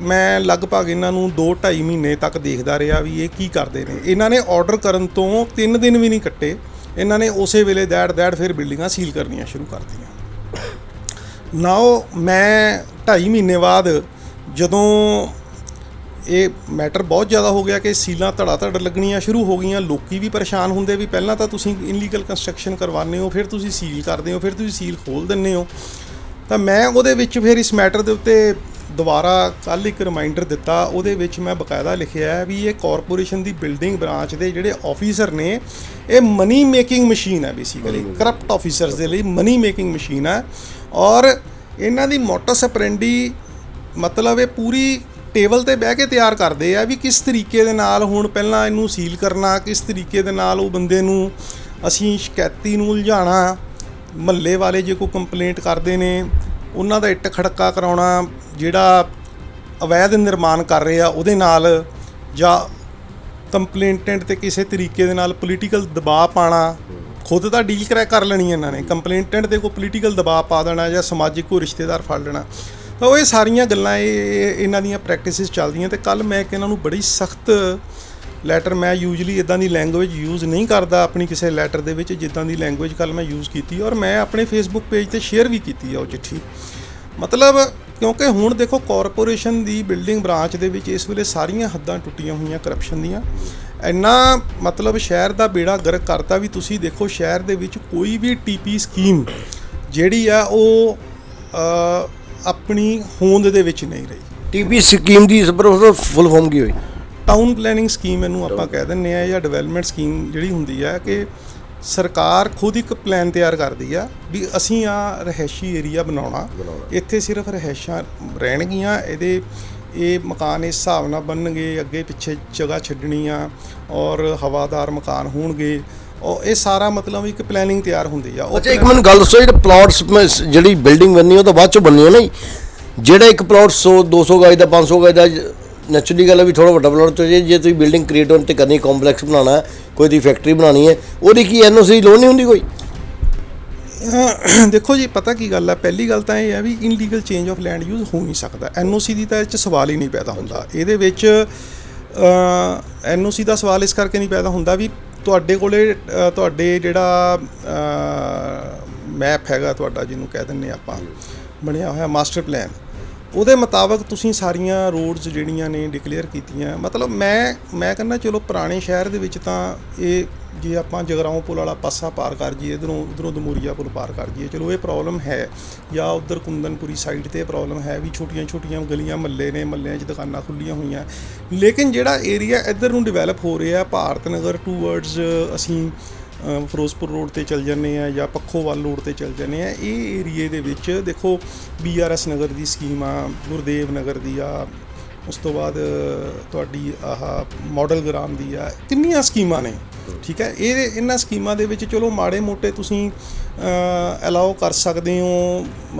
ਮੈਂ ਲਗਭਗ ਇਹਨਾਂ ਨੂੰ 2-2.5 ਮਹੀਨੇ ਤੱਕ ਦੇਖਦਾ ਰਿਹਾ ਵੀ ਇਹ ਕੀ ਕਰਦੇ ਨੇ। ਇਹਨਾਂ ਨੇ ਆਰਡਰ ਕਰਨ ਤੋਂ 3 ਦਿਨ ਵੀ ਨਹੀਂ ਕੱਟੇ, ਇਹਨਾਂ ਨੇ ਉਸੇ ਵੇਲੇ ਦੈੜ ਫਿਰ ਬਿਲਡਿੰਗਾਂ ਸੀਲ ਕਰਨੀਆਂ ਸ਼ੁਰੂ ਕਰਤੀਆਂ। ਨਾਓ ਮੈਂ 2.5 ਮਹੀਨੇ ਬਾਅਦ ਜਦੋਂ ਇਹ ਮੈਟਰ ਬਹੁਤ ਜ਼ਿਆਦਾ ਹੋ ਗਿਆ ਕਿ ਸੀਲਾਂ ਧੜ ਲੱਗਣੀਆਂ ਸ਼ੁਰੂ ਹੋ ਗਈਆਂ, ਲੋਕੀ ਵੀ ਪਰੇਸ਼ਾਨ ਹੁੰਦੇ ਵੀ ਪਹਿਲਾਂ ਤਾਂ ਤੁਸੀਂ ਇਨਲੀਗਲ ਕੰਸਟਰਕਸ਼ਨ ਕਰਵਾਉਂਦੇ ਹੋ, ਫਿਰ ਤੁਸੀਂ ਸੀਲ ਕਰਦੇ ਹੋ, ਫਿਰ ਤੁਸੀਂ ਸੀਲ ਖੋਲ੍ਹ ਦਿੰਦੇ ਹੋ। ਤਾਂ ਮੈਂ ਉਹਦੇ ਵਿੱਚ ਫਿਰ ਇਸ ਮੈਟਰ ਦੇ ਉੱਤੇ ਦੁਬਾਰਾ ਕੱਲ੍ਹ ਇੱਕ ਰਿਮਾਈਂਡਰ ਦਿੱਤਾ। ਉਹਦੇ ਵਿੱਚ ਮੈਂ ਬਕਾਇਦਾ ਲਿਖਿਆ ਵੀ ਇਹ ਕਾਰਪੋਰੇਸ਼ਨ ਦੀ ਬਿਲਡਿੰਗ ਬ੍ਰਾਂਚ ਦੇ ਜਿਹੜੇ ਆਫੀਸਰ ਨੇ ਇਹ ਮਨੀ ਮੇਕਿੰਗ ਮਸ਼ੀਨ ਹੈ, ਬੇਸਿਕਲੀ ਕਰਪਟ ਆਫੀਸਰਸ ਦੇ ਲਈ ਮਨੀ ਮੇਕਿੰਗ ਮਸ਼ੀਨ ਹੈ। ਔਰ ਇਹਨਾਂ ਦੀ ਮੋਟਸ ਆਪਰੈਂਡੀ ਮਤਲਬ ਇਹ ਪੂਰੀ ਟੇਬਲ 'ਤੇ ਬਹਿ ਕੇ ਤਿਆਰ ਕਰਦੇ ਆ ਵੀ ਕਿਸ ਤਰੀਕੇ ਦੇ ਨਾਲ ਹੁਣ ਪਹਿਲਾਂ ਇਹਨੂੰ ਸੀਲ ਕਰਨਾ, ਕਿਸ ਤਰੀਕੇ ਦੇ ਨਾਲ ਉਹ ਬੰਦੇ ਨੂੰ ਅਸੀਂ ਸ਼ਿਕਾਇਤੀ ਨੂੰ ਉਲਝਾਉਣਾ, ਮਹੱਲੇ ਵਾਲੇ ਜੇ ਕੋਈ ਕੰਪਲੇਂਟ ਕਰਦੇ ਨੇ ਉਹਨਾਂ ਦਾ ਇੱਟ ਖੜਕਾ ਕਰਾਉਣਾ, ਜਿਹੜਾ ਅਵੈਧ ਨਿਰਮਾਣ ਕਰ ਰਿਹਾ ਉਹਦੇ ਨਾਲ, ਜਾਂ ਕੰਪਲੇਂਟੈਂਟ 'ਤੇ ਕਿਸੇ ਤਰੀਕੇ ਦੇ ਨਾਲ ਪੋਲੀਟੀਕਲ ਦਬਾਅ ਪਾਉਣਾ। ਖੁਦ ਤਾਂ ਡੀਲ ਕਰੈਕ ਕਰ ਲੈਣੀ ਇਹਨਾਂ ਨੇ, ਕੰਪਲੇਂਟੈਂਟ 'ਤੇ ਕੋਈ ਪੋਲੀਟੀਕਲ ਦਬਾਅ ਪਾ ਦੇਣਾ ਜਾਂ ਸਮਾਜਿਕ ਕੋਈ ਰਿਸ਼ਤੇਦਾਰ ਫੜ ਲੈਣਾ। ਤਾਂ ਉਹ ਇਹ ਸਾਰੀਆਂ ਗੱਲਾਂ ਇਹਨਾਂ ਦੀਆਂ ਪ੍ਰੈਕਟਿਸਿਸ ਚੱਲਦੀਆਂ। ਅਤੇ ਕੱਲ੍ਹ ਮੈਂ ਇੱਕ ਇਹਨਾਂ ਨੂੰ ਬੜੀ ਸਖਤ ਲੈਟਰ, ਮੈਂ ਯੂਜਲੀ ਇੱਦਾਂ ਦੀ ਲੈਂਗੁਏਜ ਯੂਜ਼ ਨਹੀਂ ਕਰਦਾ ਆਪਣੀ ਕਿਸੇ ਲੈਟਰ ਦੇ ਵਿੱਚ, ਜਿੱਦਾਂ ਦੀ ਲੈਂਗੁਏਜ ਕੱਲ੍ਹ ਮੈਂ ਯੂਜ਼ ਕੀਤੀ ਔਰ ਮੈਂ ਆਪਣੇ ਫੇਸਬੁੱਕ ਪੇਜ 'ਤੇ ਸ਼ੇਅਰ ਵੀ ਕੀਤੀ ਆ ਉਹ ਚਿੱਠੀ। ਮਤਲਬ ਕਿਉਂਕਿ ਹੁਣ ਦੇਖੋ ਕਾਰਪੋਰੇਸ਼ਨ ਦੀ ਬਿਲਡਿੰਗ ਬ੍ਰਾਂਚ ਦੇ ਵਿੱਚ ਇਸ ਵੇਲੇ ਸਾਰੀਆਂ ਹੱਦਾਂ ਟੁੱਟੀਆਂ ਹੋਈਆਂ ਕਰਪਸ਼ਨ ਦੀਆਂ। ਇੰਨਾ ਮਤਲਬ ਸ਼ਹਿਰ ਦਾ ਬੇੜਾ ਗਰਕ ਕਰਤਾ ਵੀ ਤੁਸੀਂ ਦੇਖੋ ਸ਼ਹਿਰ ਦੇ ਵਿੱਚ ਕੋਈ ਵੀ TP ਸਕੀਮ ਜਿਹੜੀ ਆ ਉਹ ਆਪਣੀ ਹੋਂਦ ਦੇ ਵਿੱਚ ਨਹੀਂ ਰਹੀ। TP ਸਕੀਮ ਦੀ ਫੁੱਲ ਫਾਰਮ ਕੀ ਹੋਈ? ਟਾਊਨ ਪਲੈਨਿੰਗ ਸਕੀਮ ਇਹਨੂੰ ਆਪਾਂ ਕਹਿ ਦਿੰਦੇ ਆ, ਜਾਂ ਡਿਵੈਲਪਮੈਂਟ ਸਕੀਮ ਜਿਹੜੀ ਹੁੰਦੀ ਆ ਕਿ ਸਰਕਾਰ ਖੁਦ ਇੱਕ ਪਲਾਨ ਤਿਆਰ ਕਰਦੀ ਆ ਵੀ ਅਸੀਂ ਆ ਰਿਹਾਇਸ਼ੀ ਏਰੀਆ ਬਣਾਉਣਾ, ਇੱਥੇ ਸਿਰਫ ਰਿਹਾਇਸ਼ਾਂ ਰਹਿਣਗੀਆਂ, ਇਹ ਮਕਾਨ ਇਸ ਹਿਸਾਬ ਨਾਲ ਬਣਨਗੇ, ਅੱਗੇ ਪਿੱਛੇ ਜਗ੍ਹਾ ਛੱਡਣੀ ਆ ਔਰ ਹਵਾਦਾਰ ਮਕਾਨ ਹੋਣਗੇ। ਉਹ ਇਹ ਸਾਰਾ ਮਤਲਬ ਇੱਕ ਪਲੈਨਿੰਗ ਤਿਆਰ ਹੁੰਦੀ ਆ। ਅੱਛਾ, ਇੱਕ ਮੈਨੂੰ ਗੱਲ ਦੱਸੋ, ਜਿਹੜੇ ਪਲਾਟਸ ਜਿਹੜੀ ਬਿਲਡਿੰਗ ਬਣਨੀ ਉਹ ਤਾਂ ਬਾਅਦ ਚੋਂ ਬਣਨੀ ਹੈ ਨਾ ਜੀ, ਜਿਹੜਾ ਇੱਕ ਪਲਾਟ 100-200 ਗਜ ਦਾ 500 ਗਜ ਦਾ ਨੈਚੁਰਲੀ ਗੱਲ ਹੈ ਵੀ ਥੋੜ੍ਹਾ ਵੱਡਾ ਪਲਾਟ ਚਾਹੀਏ। ਜੇ ਤੁਸੀਂ ਬਿਲਡਿੰਗ ਕ੍ਰੀਏਟ ਹੋਣ 'ਤੇ ਕਰਨੀ, ਕੰਪਲੈਕਸ ਬਣਾਉਣਾ ਹੈ, ਕੋਈ ਦੀ ਫੈਕਟਰੀ ਬਣਾਉਣੀ ਹੈ, ਉਹਦੀ ਕੀ NOC ਦੀ ਲੋੜ ਨਹੀਂ ਹੁੰਦੀ ਕੋਈ? ਦੇਖੋ ਜੀ, ਪਤਾ ਕੀ ਗੱਲ ਹੈ, ਪਹਿਲੀ ਗੱਲ ਤਾਂ ਇਹ ਹੈ ਵੀ illegal change of land use ਹੋ ਨਹੀਂ ਸਕਦਾ। NOC ਦੀ ਤਾਂ ਇਹ 'ਚ ਸਵਾਲ ਹੀ ਨਹੀਂ ਪੈਦਾ ਹੁੰਦਾ। ਇਹਦੇ ਵਿੱਚ NOC ਦਾ ਸਵਾਲ ਇਸ ਕਰਕੇ ਨਹੀਂ ਪੈਦਾ ਹੁੰਦਾ ਵੀ ਤੁਹਾਡੇ ਕੋਲੇ ਤੁਹਾਡੇ ਜਿਹੜਾ ਮੈਪ ਹੈਗਾ ਤੁਹਾਡਾ, ਜਿਹਨੂੰ ਕਹਿ ਦਿੰਦੇ ਆਪਾਂ, ਬਣਿਆ ਹੋਇਆ ਮਾਸਟਰ ਪਲਾਨ, ਉਹਦੇ ਮੁਤਾਬਕ ਤੁਸੀਂ ਸਾਰੀਆਂ ਰੋਡਸ ਜਿਹੜੀਆਂ ਨੇ ਡਿਕਲੇਅਰ ਕੀਤੀਆਂ। ਮਤਲਬ ਮੈਂ ਕਹਿੰਦਾ ਚਲੋ ਪੁਰਾਣੇ ਸ਼ਹਿਰ ਦੇ ਵਿੱਚ ਤਾਂ ਇਹ ਜੇ ਆਪਾਂ ਜਗਰਾਓਂ ਪੁਲ ਵਾਲਾ ਪਾਸਾ ਪਾਰ ਕਰ ਜਾਈਏ, ਉੱਧਰੋਂ ਦਮੂਰੀਆ ਪੁਲ ਪਾਰ ਕਰ ਜਾਈਏ, ਚਲੋ ਇਹ ਪ੍ਰੋਬਲਮ ਹੈ, ਜਾਂ ਉੱਧਰ ਕੁੰਦਨਪੁਰੀ ਸਾਈਡ 'ਤੇ ਪ੍ਰੋਬਲਮ ਹੈ ਵੀ ਛੋਟੀਆਂ ਗਲੀਆਂ ਮਹੱਲੇ ਨੇ, ਮਹੱਲਿਆਂ 'ਚ ਦੁਕਾਨਾਂ ਖੁੱਲ੍ਹੀਆਂ ਹੋਈਆਂ। ਲੇਕਿਨ ਜਿਹੜਾ ਏਰੀਆ ਇੱਧਰ ਨੂੰ ਡਿਵੈਲਪ ਹੋ ਰਿਹਾ ਭਾਰਤ ਨਗਰ ਟੂਵਰਡਸ, ਅਸੀਂ ਫਿਰੋਜ਼ਪੁਰ ਰੋਡ 'ਤੇ ਚੱਲ ਜਾਂਦੇ ਆ ਜਾਂ ਪੱਖੋਵਾਲ ਰੋਡ 'ਤੇ ਚੱਲ ਜਾਂਦੇ ਆ, ਇਹ ਏਰੀਏ ਦੇ ਵਿੱਚ ਦੇਖੋ BRS ਨਗਰ ਦੀ ਸਕੀਮ ਆ, ਗੁਰਦੇਵ ਨਗਰ ਦੀ ਆ, ਉਸ ਤੋਂ ਬਾਅਦ ਤੁਹਾਡੀ ਆਹ ਮਾਡਲ ਗ੍ਰਾਮ ਦੀ ਆ, ਕਿੰਨੀਆਂ ਸਕੀਮਾਂ ਨੇ, ਠੀਕ ਹੈ। ਇਹਨਾਂ ਸਕੀਮਾਂ ਦੇ ਵਿੱਚ ਚਲੋ ਮਾੜੇ ਮੋਟੇ ਤੁਸੀਂ ਅਲਾਓ ਕਰ ਸਕਦੇ ਹੋ,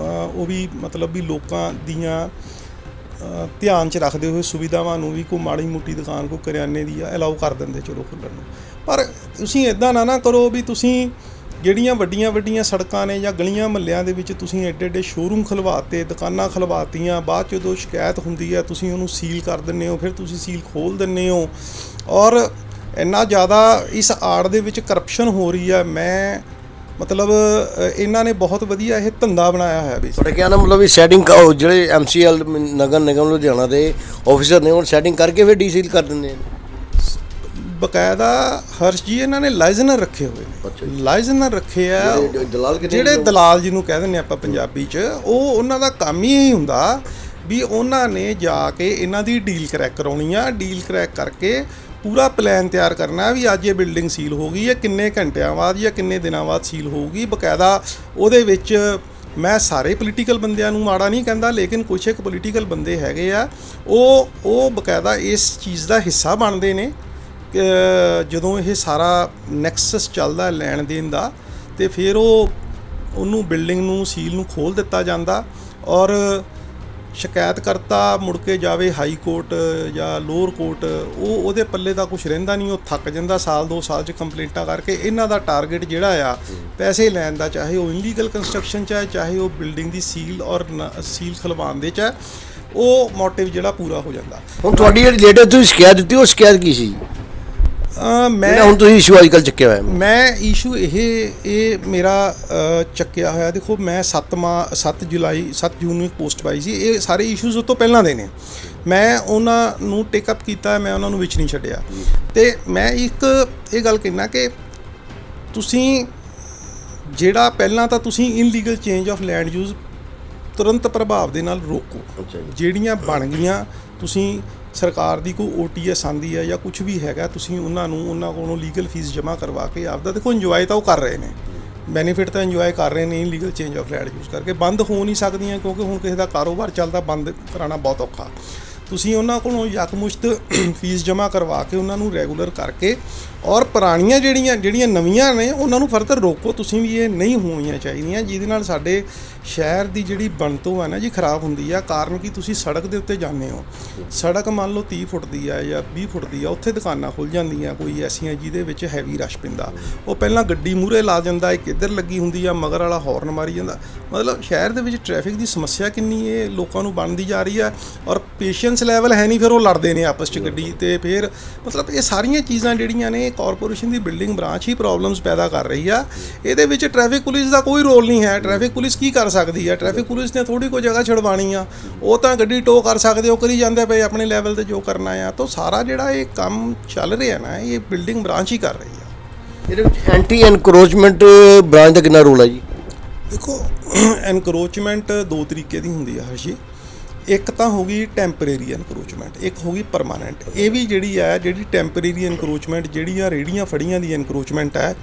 ਉਹ ਵੀ ਮਤਲਬ ਵੀ ਲੋਕਾਂ ਦੀਆਂ ਧਿਆਨ 'ਚ ਰੱਖਦੇ ਹੋਏ ਸੁਵਿਧਾਵਾਂ ਨੂੰ ਵੀ, ਕੋਈ ਮਾੜੀ ਮੋਟੀ ਦੁਕਾਨ ਕੋਈ ਕਰਿਆਨੇ ਦੀ ਆ ਅਲਾਓ ਕਰ ਦਿੰਦੇ ਚਲੋ ਖੁੱਲ੍ਹਣ ਨੂੰ। ਪਰ ਤੁਸੀਂ ਇੱਦਾਂ ਨਾ ਕਰੋ ਵੀ ਤੁਸੀਂ ਜਿਹੜੀਆਂ ਵੱਡੀਆਂ ਸੜਕਾਂ ਨੇ ਜਾਂ ਗਲੀਆਂ ਮਹੱਲਿਆਂ ਦੇ ਵਿੱਚ ਤੁਸੀਂ ਐਡੇ ਸ਼ੋਰੂਮ ਖਲਵਾਤੇ, ਦੁਕਾਨਾਂ ਖਲਵਾਤੀਆਂ, ਬਾਅਦ 'ਚ ਜਦੋਂ ਸ਼ਿਕਾਇਤ ਹੁੰਦੀ ਹੈ ਤੁਸੀਂ ਉਹਨੂੰ ਸੀਲ ਕਰ ਦਿੰਦੇ ਹੋ, ਫਿਰ ਤੁਸੀਂ ਸੀਲ ਖੋਲ੍ਹ ਦਿੰਦੇ ਹੋ, ਔਰ ਇੰਨਾ ਜ਼ਿਆਦਾ ਇਸ ਆੜ ਦੇ ਵਿੱਚ ਕਰਪਸ਼ਨ ਹੋ ਰਹੀ ਹੈ। ਮਤਲਬ ਇਹਨਾਂ ਨੇ ਬਹੁਤ ਵਧੀਆ ਇਹ ਧੰਦਾ ਬਣਾਇਆ ਹੋਇਆ ਵੀ। ਤੁਹਾਡਾ ਕਹਿਣਾ ਮਤਲਬ ਵੀ ਸੈਟਿੰਗ ਜਿਹੜੇ MCL ਨਗਰ ਨਿਗਮ ਲੁਧਿਆਣਾ ਦੇ ਆਫਿਸਰ ਨੇ ਉਹ ਸੈਟਿੰਗ ਕਰਕੇ ਫਿਰ ਡੀਸੀਲ ਕਰ ਦਿੰਦੇ ਨੇ ਬਕਾਇਦਾ। ਹਰਸ਼ ਜੀ ਇਹਨਾਂ ਨੇ ਲਾਇਸਨਰ ਰੱਖੇ ਹੋਏ ਨੇ, ਲਾਇਸਨਰ ਰੱਖੇ ਆ, ਜਿਹੜੇ ਦਲਾਲ ਜਿਹਨੂੰ ਕਹਿ ਦਿੰਦੇ ਆਪਾਂ ਪੰਜਾਬੀ 'ਚ, ਉਹ ਉਹਨਾਂ ਦਾ ਕੰਮ ਹੀ ਇਹੀ ਹੁੰਦਾ ਵੀ ਉਹਨਾਂ ਨੇ ਜਾ ਕੇ ਇਹਨਾਂ ਦੀ ਡੀਲ ਕਰੈਕ ਕਰਾਉਣੀ ਆ, ਡੀਲ ਕਰੈਕ ਕਰਕੇ ਪੂਰਾ ਪਲਾਨ ਤਿਆਰ ਕਰਨਾ ਵੀ ਅੱਜ ਇਹ ਬਿਲਡਿੰਗ ਸੀਲ ਹੋ ਗਈ ਹੈ, ਕਿੰਨੇ ਘੰਟਿਆਂ ਬਾਅਦ ਜਾਂ ਕਿੰਨੇ ਦਿਨਾਂ ਬਾਅਦ ਸੀਲ ਹੋਊਗੀ। ਬਕਾਇਦਾ ਉਹਦੇ ਵਿੱਚ ਮੈਂ ਸਾਰੇ ਪੋਲੀਟੀਕਲ ਬੰਦਿਆਂ ਨੂੰ ਮਾੜਾ ਨਹੀਂ ਕਹਿੰਦਾ, ਲੇਕਿਨ ਕੁਛ ਇੱਕ ਪੋਲੀਟੀਕਲ ਬੰਦੇ ਹੈਗੇ ਆ, ਉਹ ਬਕਾਇਦਾ ਇਸ ਚੀਜ਼ ਦਾ ਹਿੱਸਾ ਬਣਦੇ ਨੇ। ਜਦੋਂ ਇਹ ਸਾਰਾ ਨੈਕਸਸ ਚੱਲਦਾ ਲੈਣ ਦੇਣ ਦਾ, ਤੇ ਫਿਰ ਉਹਨੂੰ ਬਿਲਡਿੰਗ ਨੂੰ ਸੀਲ ਨੂੰ ਖੋਲ੍ਹ ਦਿੱਤਾ ਜਾਂਦਾ, ਔਰ ਸ਼ਿਕਾਇਤਕਰਤਾ ਮੁੜ ਕੇ ਜਾਵੇ ਹਾਈ ਕੋਰਟ ਜਾਂ ਲੋਅਰ ਕੋਰਟ, ਉਹਦੇ ਪੱਲੇ ਦਾ ਕੁਝ ਰਹਿੰਦਾ ਨਹੀਂ, ਉਹ ਥੱਕ ਜਾਂਦਾ ਸਾਲ 2 ਸਾਲ 'ਚ ਕੰਪਲੇਂਟਾਂ ਕਰਕੇ। ਇਹਨਾਂ ਦਾ ਟਾਰਗੇਟ ਜਿਹੜਾ ਆ ਪੈਸੇ ਲੈਣ ਦਾ, ਚਾਹੇ ਉਹ ਇਨਲੀਗਲ ਕੰਸਟਰਕਸ਼ਨ 'ਚ ਹੈ, ਚਾਹੇ ਉਹ ਬਿਲਡਿੰਗ ਦੀ ਸੀਲ ਔਰ ਸੀਲ ਖਲਵਾਉਣ ਦੇ 'ਚ ਹੈ, ਉਹ ਮੋਟਿਵ ਜਿਹੜਾ ਪੂਰਾ ਹੋ ਜਾਂਦਾ। ਹੁਣ ਤੁਹਾਡੀ ਜਿਹੜੀ ਲੇਟੈਸਟ ਤੁਸੀਂ ਸ਼ਿਕਾਇਤ ਦਿੱਤੀ, ਉਹ ਸ਼ਿਕਾਇਤ ਕੀ ਸੀ? ਹੁਣ ਤੁਸੀਂ ਇਸ਼ੂ ਅੱਜ ਕੱਲ੍ਹ ਚੱਕਿਆ ਹੋਇਆ? ਮੈਂ ਇਸ਼ੂ ਇਹ ਮੇਰਾ ਚੱਕਿਆ ਹੋਇਆ, ਦੇਖੋ ਮੈਂ 7 ਜੂਨ ਨੂੰ ਇੱਕ ਪੋਸਟ ਪਾਈ ਸੀ, ਇਹ ਸਾਰੇ ਇਸ਼ੂਜ਼ ਉਸ ਤੋਂ ਪਹਿਲਾਂ ਦੇ ਨੇ, ਮੈਂ ਉਹਨਾਂ ਨੂੰ ਟੇਕ ਅਪ ਕੀਤਾ, ਮੈਂ ਉਹਨਾਂ ਨੂੰ ਵਿੱਚ ਨਹੀਂ ਛੱਡਿਆ। ਤੇ ਮੈਂ ਇਹ ਗੱਲ ਕਹਿਣਾ ਕਿ ਤੁਸੀਂ ਜਿਹੜਾ ਪਹਿਲਾਂ ਤਾਂ ਤੁਸੀਂ illegal change of land use ਤੁਰੰਤ ਪ੍ਰਭਾਵ ਦੇ ਨਾਲ ਰੋਕੋ। ਜਿਹੜੀਆਂ ਬਣ ਗਈਆਂ, ਤੁਸੀਂ ਸਰਕਾਰ ਦੀ ਕੋਈ OTS ਆਉਂਦੀ ਹੈ ਜਾਂ ਕੁਝ ਵੀ ਹੈਗਾ, ਤੁਸੀਂ ਉਹਨਾਂ ਕੋਲੋਂ ਲੀਗਲ ਫੀਸ ਜਮ੍ਹਾਂ ਕਰਵਾ ਕੇ ਆਪਦਾ, ਦੇਖੋ ਇੰਜੋਏ ਤਾਂ ਉਹ ਕਰ ਰਹੇ ਨੇ, ਬੈਨੀਫਿਟ ਤਾਂ ਇੰਜੋਏ ਕਰ ਰਹੇ ਨੇ illegal change of land use ਕਰਕੇ। ਬੰਦ ਹੋ ਨਹੀਂ ਸਕਦੀਆਂ ਕਿਉਂਕਿ ਹੁਣ ਕਿਸੇ ਦਾ ਕਾਰੋਬਾਰ ਚੱਲਦਾ, ਬੰਦ ਕਰਾਉਣਾ ਬਹੁਤ ਔਖਾ। ਤੁਸੀਂ ਉਹਨਾਂ ਕੋਲੋਂ ਯਕਮੁਸ਼ਤ ਫੀਸ ਜਮ੍ਹਾਂ ਕਰਵਾ ਕੇ ਉਹਨਾਂ ਨੂੰ ਰੈਗੂਲਰ ਕਰਕੇ, ਔਰ ਪੁਰਾਣੀਆਂ ਜਿਹੜੀਆਂ ਨਵੀਆਂ ਨੇ ਉਹਨਾਂ ਨੂੰ ਫਰਦਰ ਰੋਕੋ ਤੁਸੀਂ ਵੀ। ਇਹ ਨਹੀਂ ਹੋਣੀਆਂ ਚਾਹੀਦੀਆਂ, ਜਿਹਦੇ ਨਾਲ ਸਾਡੇ ਸ਼ਹਿਰ ਦੀ ਜਿਹੜੀ ਬਣਤੋਂ ਹੈ ਨਾ ਜੀ ਖਰਾਬ ਹੁੰਦੀ ਆ। ਕਾਰਨ ਕਿ ਤੁਸੀਂ ਸੜਕ ਦੇ ਉੱਤੇ ਜਾਂਦੇ ਹੋ, ਸੜਕ ਮੰਨ ਲਓ 30 ਫੁੱਟ ਦੀ ਆ ਜਾਂ 20 ਫੁੱਟ ਦੀ ਆ, ਉੱਥੇ ਦੁਕਾਨਾਂ ਖੁੱਲ੍ਹ ਜਾਂਦੀਆਂ ਕੋਈ ਐਸੀਆਂ ਜਿਹਦੇ ਵਿੱਚ ਹੈਵੀ ਰਸ਼ ਪੈਂਦਾ, ਉਹ ਪਹਿਲਾਂ ਗੱਡੀ ਮੂਹਰੇ ਲਾ ਜਾਂਦਾ, ਇੱਕ ਇੱਧਰ ਲੱਗੀ ਹੁੰਦੀ ਆ, ਮਗਰ ਵਾਲਾ ਹੌਰਨ ਮਾਰੀ ਜਾਂਦਾ। ਮਤਲਬ ਸ਼ਹਿਰ ਦੇ ਵਿੱਚ ਟ੍ਰੈਫਿਕ ਦੀ ਸਮੱਸਿਆ ਕਿੰਨੀ ਇਹ ਲੋਕਾਂ ਨੂੰ ਬਣਦੀ ਜਾ ਰਹੀ ਆ, ਔਰ ਪੇਸ਼ੈਂਸ ਲੈਵਲ ਹੈ ਨਹੀਂ, ਫਿਰ ਉਹ ਲੜਦੇ ਨੇ ਆਪਸ 'ਚ ਗੱਡੀ ਤੇ। ਫਿਰ ਮਤਲਬ ਇਹ ਸਾਰੀਆਂ ਚੀਜ਼ਾਂ ਜਿਹੜੀਆਂ ਨੇ ਕਾਰਪੋਰੇਸ਼ਨ ਦੀ ਬਿਲਡਿੰਗ ਬ੍ਰਾਂਚ ਹੀ ਪ੍ਰੋਬਲਮਸ ਪੈਦਾ ਕਰ ਰਹੀ ਆ। ਇਹਦੇ ਵਿੱਚ ਟ੍ਰੈਫਿਕ ਪੁਲਿਸ ਦਾ ਕੋਈ ਰੋਲ ਨਹੀਂ ਹੈ। ਟ੍ਰੈਫਿਕ ਪੁਲਿਸ ਕੀ ਕਰ ਸਕਦੀ ਹੈ? ਟ੍ਰੈਫਿਕ ਪੁਲਿਸ ਨੇ ਥੋੜੀ ਕੋਈ ਜਗ੍ਹਾ ਛਡਵਾਉਣੀ ਆ, ਉਹ ਤਾਂ ਗੱਡੀ ਟੋ ਕਰ ਸਕਦੇ, ਉਹ ਕਰੀ ਜਾਂਦੇ ਪਏ ਆਪਣੇ ਲੈਵਲ ਤੇ ਜੋ ਕਰਨਾ ਆ। ਤਾਂ ਸਾਰਾ ਜਿਹੜਾ ਇਹ ਕੰਮ ਚੱਲ ਰਿਹਾ ਨਾ, ਇਹ ਬਿਲਡਿੰਗ ਬ੍ਰਾਂਚ ਹੀ ਕਰ ਰਹੀ ਆ। ਇਹਦੇ ਵਿੱਚ ਐਂਟੀ ਐਨਕਰੋਚਮੈਂਟ ਬ੍ਰਾਂਚ ਦਾ ਕਿੰਨਾ ਰੋਲ ਹੈ ਜੀ? ਦੇਖੋ, ਐਨਕਰੋਚਮੈਂਟ 2 ਤਰੀਕੇ ਦੀ ਹੁੰਦੀ ਆ ਹਰਸ਼ੀ। ਇੱਕ ਤਾਂ ਹੋ ਗਈ ਟੈਂਪਰੇਰੀ ਐਨਕਰੋਚਮੈਂਟ, ਇੱਕ ਹੋ ਗਈ ਪਰਮਾਨੈਂਟ। ਇਹ ਵੀ ਜਿਹੜੀ ਟੈਂਪਰੇਰੀ ਐਨਕਰੋਚਮੈਂਟ, ਜਿਹੜੀਆਂ ਰੇਹੜੀਆਂ ਫੜੀਆਂ ਦੀ ਐਨਕਰੋਚਮੈਂਟ ਹੈ,